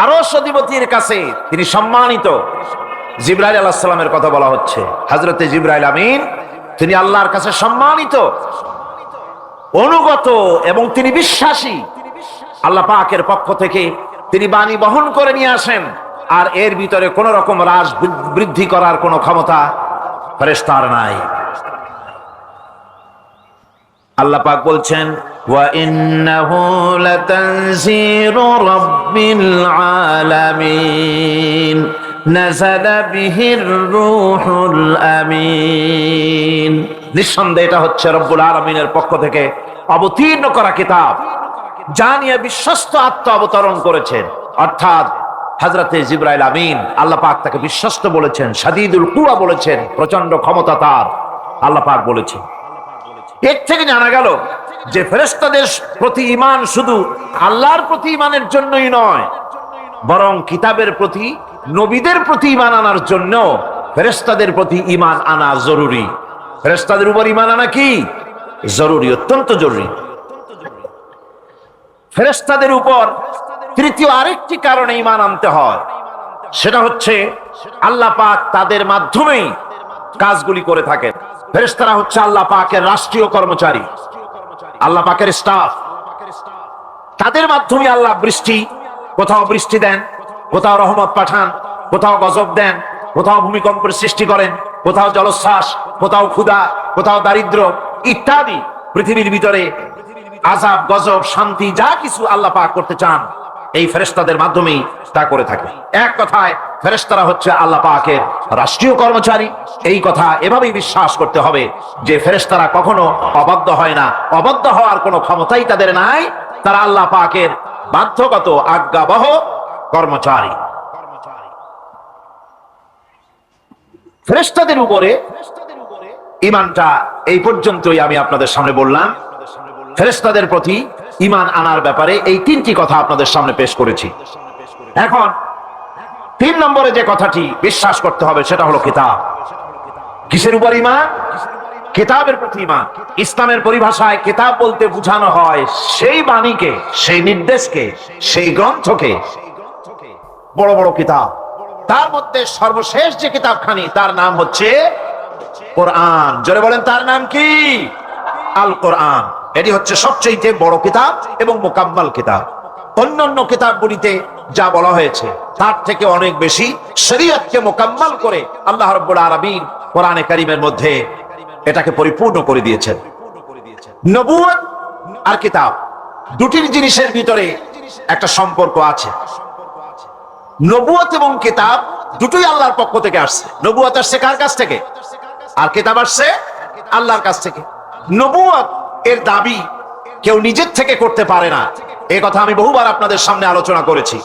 Speaker 2: আরশ অধিপতির কাছে তিনি সম্মানিত। জিবরাইল আলাইহিস সালামের কথা বলা হচ্ছে। হযরতে জিবরাইল আমিন তিনি আল্লাহর কাছে সম্মানিত, অনুগত এবং তিনি বিশ্বাসী। আল্লাহ পাকের পক্ষ থেকে তিনি বাণী বহন করে নিয়ে আসেন, আর এর ভিতরে কোন রকম হ্রাস বৃদ্ধি করার কোনো ক্ষমতা ফেরেশতার নাই। আল্লাহ পাক বলছেন, ওয়া ইন্নাহু লাতানজিরু রাব্বিল আলামিন নাযালা বিহির রূহুল আমিন। নিঃসন্দেহে এটা হচ্ছে রব্বুল আলামিনের পক্ষ থেকে অবতীর্ণ করা কিতাব, যা নিয়ে বিশ্বস্ত আত্মা অবতরণ করেছেন, অর্থাৎ হযরতে জিবরাইল আমিন। আল্লাহ পাক তাকে বিশ্বস্ত বলেছেন, শাদীদুল কুওয়া বলেছেন, প্রচন্ড ক্ষমতা তার, আল্লাহ পাক বলেছেন। এর থেকে জানা গেল যে ফেরেশতাদের প্রতি ঈমান শুধু আল্লাহর প্রতি ঈমানের জন্যই নয়, বরং কিতাবের প্রতি, নবীদের প্রতি ঈমান আনার জন্য ফেরেশতাদের প্রতি ঈমান আনা জরুরি। ফেরেশতাদের উপর ঈমান আনা কি জরুরি, অত্যন্ত জরুরি। ফেরেশতাদের উপর তৃতীয় আরেকটি কারণে ঈমান আনতে হয়, সেটা হচ্ছে আল্লাহ পাক তাদের মাধ্যমেই কাজগুলি করে থাকেন। ফেরেশতারা হচ্ছে আল্লাহ পাকের রাষ্ট্রীয় কর্মচারী, আল্লাহ পাকের স্টাফ। তাদের মাধ্যমে আল্লাহ কোথাও বৃষ্টি দেন, কোথাও রহমত পাঠান, কোথাও গজব দেন, কোথাও ভূমিকম্পের সৃষ্টি করেন, কোথাও জলোচ্ছ্বাস, কোথাও ক্ষুধা, কোথাও দারিদ্র ইত্যাদি। পৃথিবীর ভিতরে আযাব, গজব, শান্তি যা কিছু আল্লাহ পাক করতে চান, এই ফেরেশতাদের মাধ্যমেই তা করে থাকে। এক কথায় ফেরেশতারা হচ্ছে আল্লাহ পাকের রাষ্ট্রীয় কর্মচারী। এই কথা এভাবেই বিশ্বাস করতে হবে যে ফেরেশতারা কখনো অবাধ্য হয় না, অবাধ্য হওয়ার কোনো ক্ষমতাই তাদের নাই, তারা আল্লাহ পাকের বাধ্যগত আজ্ঞাবহ কর্মচারী। ফেরেশতাদের উপরে ঈমানটা এই পর্যন্তই আমি আপনাদের সামনে বললাম। ফেরেশতাদের প্রতি ঈমান আনার ব্যাপারে এই তিনটি কথা আপনাদের সামনে পেশ করেছি। এখন 3 নম্বরে যে কথাটি বিশ্বাস করতে হবে সেটা হলো কিতাব। কিসের উপর ঈমান? কিতাবের প্রতি ঈমান। ইসলামের পরিভাষায় কিতাব বলতে বোঝানো হয় সেই বাণীকে, সেই নির্দেশকে, সেই গ্রন্থকে। বড় বড় কিতাব, তার মধ্যে সর্বশেষ যে কিতাবখানি তার নাম হচ্ছে কোরআন। জোরে বলেন, তার নাম কি? আল কোরআন। এটি হচ্ছে সবচেয়ে বড় কিতাব এবং মুকাম্মাল কিতাব। অন্যান্য কিতাবগুলিতে যা বলা হয়েছে তার থেকে অনেক বেশি শরীয়তকে মুকাম্মাল করে আল্লাহ রাব্বুল আলামিন কোরআনে কারীমের মধ্যে এটাকে পরিপূর্ণ করে দিয়েছেন। নবুয়ত আর কিতাব দুটির জিনিসের ভিতরে একটা সম্পর্ক আছে। নবুয়ত এবং কিতাব দুটোই আল্লাহর পক্ষ থেকে আসছে। নবুয়ত আসছে কার কাছ থেকে? আর কিতাব আসছে আল্লাহর কাছ থেকে। নবুয়ত এর দাবি কেউ নিজের থেকে করতে পারে না। এই কথা আমি বহুবার আপনাদের সামনে আলোচনা করেছি।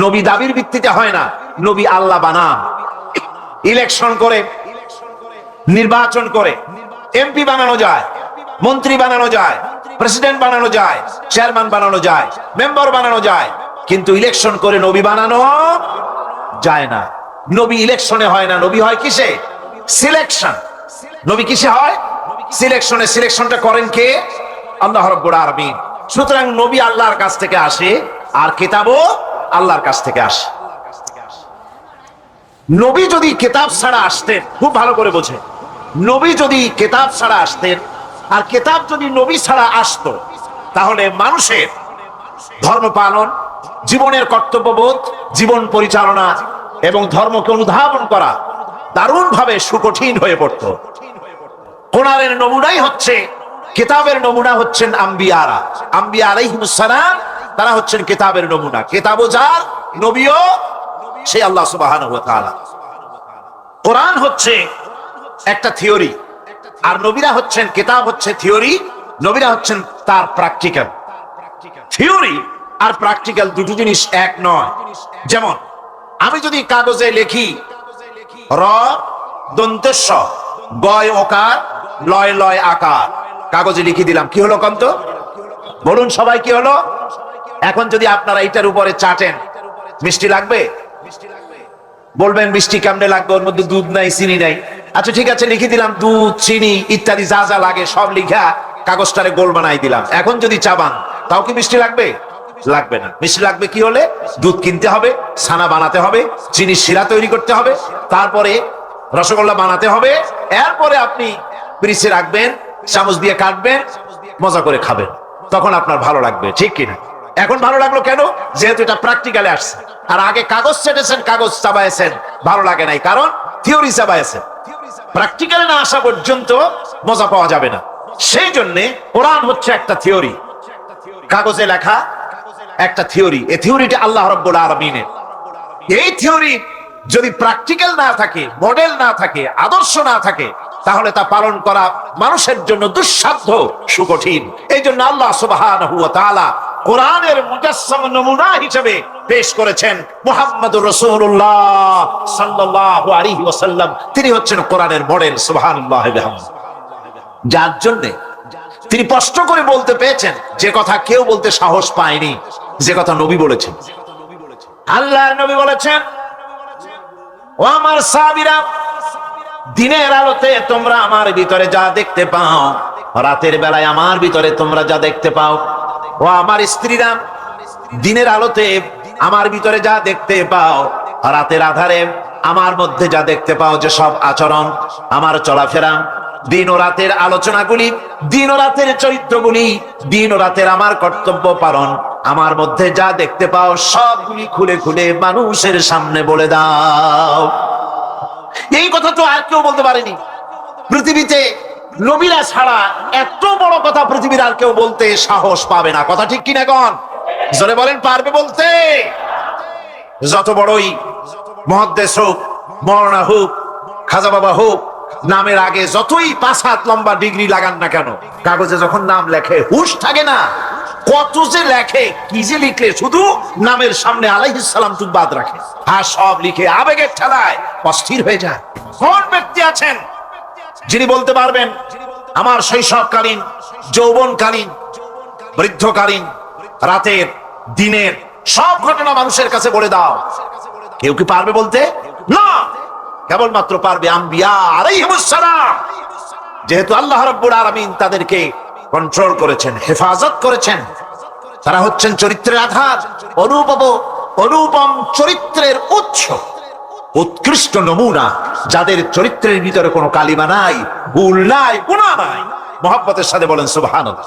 Speaker 2: নবী দাবির ভিত্তিতে হয় না, নবী আল্লাহ বানান। ইলেকশন করে, নির্বাচন করে এমপি বানানো যায়, মন্ত্রী বানানো যায়, প্রেসিডেন্ট বানানো যায়, চেয়ারম্যান বানানো যায়, মেম্বার বানানো যায়, কিন্তু ইলেকশন করে নবী বানানো যায় না। নবী ইলেকশনে হয় না, নবী হয় কিসে? সিলেকশন। নবী কিসে হয়? সিলেকশনে। সিলেকশনটা করেন কে? আল্লাহ রাব্বুল আলামিন। সুতরাং নবী আল্লাহর কাছ থেকে আসে আর কিতাবও আল্লাহর কাছ থেকে আসে। নবী যদি কিতাব ছাড়া আসতেন, খুব ভালো করে বোঝেন, নবী যদি কিতাব ছাড়া আসতেন আর কিতাব যদি নবী ছাড়া আসতো, তাহলে মানুষের ধর্ম পালন, জীবনের কর্তব্যবোধ, জীবন পরিচালনা এবং ধর্মকে অনুধাবন করা দারুণভাবে সুকঠিন হয়ে পড়ত। কোরআনের নমুনাই হচ্ছে, কিতাবের নমুনা হচ্ছেন আম্বিয়ারা। আম্বিয়া আলাইহিমুস সালাম, তারা হচ্ছেন কিতাবের নমুনা। কিতাবও যার, নবীও সেই আল্লাহ সুবহানাহু ওয়া তাআলা। কোরআন হচ্ছে একটা থিওরি, আর নবীরা হচ্ছেন, কিতাব হচ্ছে থিওরি, নবীরা হচ্ছেন তার প্র্যাকটিক্যাল। থিওরি আর প্র্যাকটিক্যাল দুটো জিনিস এক নয়। যেমন আমি যদি কাগজে লিখি র দন্তেশ গয় ওকার লয় লয় আকার, কাগজে লিখে দিলাম, কি হলো কন্ত? বলুন সবাই, কি হলো? এখন যদি আপনারা এটার উপরে চাটেন, মিষ্টি লাগবে? বলবেন মিষ্টি কেমনে লাগবে, ওর মধ্যে দুধ নাই, চিনি নাই। আচ্ছা ঠিক আছে, লিখে দিলাম দুধ, চিনি ইত্যাদি যা যা লাগে সব লিখা কাগজটারে গোল বানাই দিলাম। এখন যদি চাবান, তাও কি মিষ্টি লাগবে? লাগবে না। মিষ্টি লাগবে কি হলে? দুধ কিনতে হবে, ছানা বানাতে হবে, চিনি শিরা তৈরি করতে হবে, তারপরে রসগোল্লা বানাতে হবে, এরপরে আপনি ফ্রিজে রাখবেন, চামচ দিয়ে কাটবেন, মজা করে খাবেন, তখন আপনার ভালো লাগবে, ঠিক কিনা? এখন ভালো লাগলো কেন? যেহেতু এটা প্র্যাকটিক্যালে আসছে। আর আগে কাগজ চেটেছেন, কাগজ চাবাইছেন, ভালো লাগে নাই, কারণ থিওরি চাবাইছেন। প্র্যাকটিক্যালে না আসা পর্যন্ত মজা পাওয়া যাবে না। সেই জন্য কোরআন হচ্ছে একটা থিওরি, কাগজে লেখা একটা থিওরি। এই থিওরিটা আল্লাহ রাব্বুল আলামিনের। এই থিওরি যদি প্র্যাকটিক্যাল না থাকে, মডেল না থাকে, আদর্শ না থাকে, তাহলে তা পালন করা মানুষের জন্য দুঃসাধ্য, সুকঠিন। এই জন্য আল্লাহ সুবহানাহু ওয়া তাআলা কোরআনের মুজাসসাম নমুনা হিসেবে পেশ করেছেন মুহাম্মদুর রাসূলুল্লাহ সাল্লাল্লাহু আলাইহি ওয়াসাল্লাম। তিনি হচ্ছেন কোরআনের মডেল। সুবহানাল্লাহ ওয়া বিহামদিহি। যার জন্য তিনি স্পষ্ট করে বলতে পেরেছেন যে কথা কেউ বলতে সাহস পায়নি, যে কথা নবী বলেছেন। আল্লাহর নবী বলেছেন, ও আমার সাহাবীরা, দিনের আলোতে তোমরা আমার ভিতরে যা দেখতে পাও, রাতের বেলায় আমার ভিতরে তোমরা যা দেখতে পাও। ও আমার স্ত্রীরা, দিনের আলোতে আমার ভিতরে যা দেখতে পাও, রাতের আধারে আমার মধ্যে যা দেখতে পাও, যে সব আচরণ, আমার চলাফেরা, দিন ও রাতের আলোচনাগুলি, দিন ও রাতের চরিত্রগুলি, দিন ও রাতের আমার কর্তব্য পালন, আমার মধ্যে যা দেখতে পাও সবগুলি খুলে খুলে মানুষের সামনে বলে দাও। এই কথা তো আর কেউ বলতে পারেনি পৃথিবীতে। নবীরা ছাড়া এত বড় কথা পৃথিবীর আর কেউ বলতে সাহস পাবে না। কথা ঠিক কিনা গণ? জোরে বলেন, পারবে বলতে? যত বড়ই মুহাদ্দিস হোক, মাওলানা হোক, খাজা বাবা হোক, নামের আগে যতই 5 হাত লম্বা ডিগ্রি লাগান না কেন, কাগজে যখন নাম লেখে হুঁশ থাকে না। কত যে লেখে, কি যে লিখলে, শুধু নামের সামনে আলাইহিস সালাম টুক বাদ রাখে, আর সব লিখে আবেগের ঠেলায় অস্থির হয়ে যায়। কোন ব্যক্তি আছেন যিনি বলতে পারবেন আমার শৈশবকালীন, যৌবনকালীন, বৃদ্ধকালীন, রাতের, দিনের সব ঘটনা মানুষের কাছে বলে দাও? কেউ কি পারবে বলতে? না, কেবলমাত্র পারবে আম্বিয়া আলাইহিমুস সালাম। যেহেতু আল্লাহ রাব্বুল আলামিন তাদেরকে কন্ট্রোল করেছেন, হেফাজত করেছেন, তারা হচ্ছেন চরিত্রের আধার, অনুপম চরিত্রের উৎস, উৎকৃষ্ট নমুনা, যাদের চরিত্রের ভিতরে কোনো কালিমা নাই, ভুল নাই, গুনাহ নাই। মুহাব্বতের সাথে বলেন সুবহানাল্লাহ।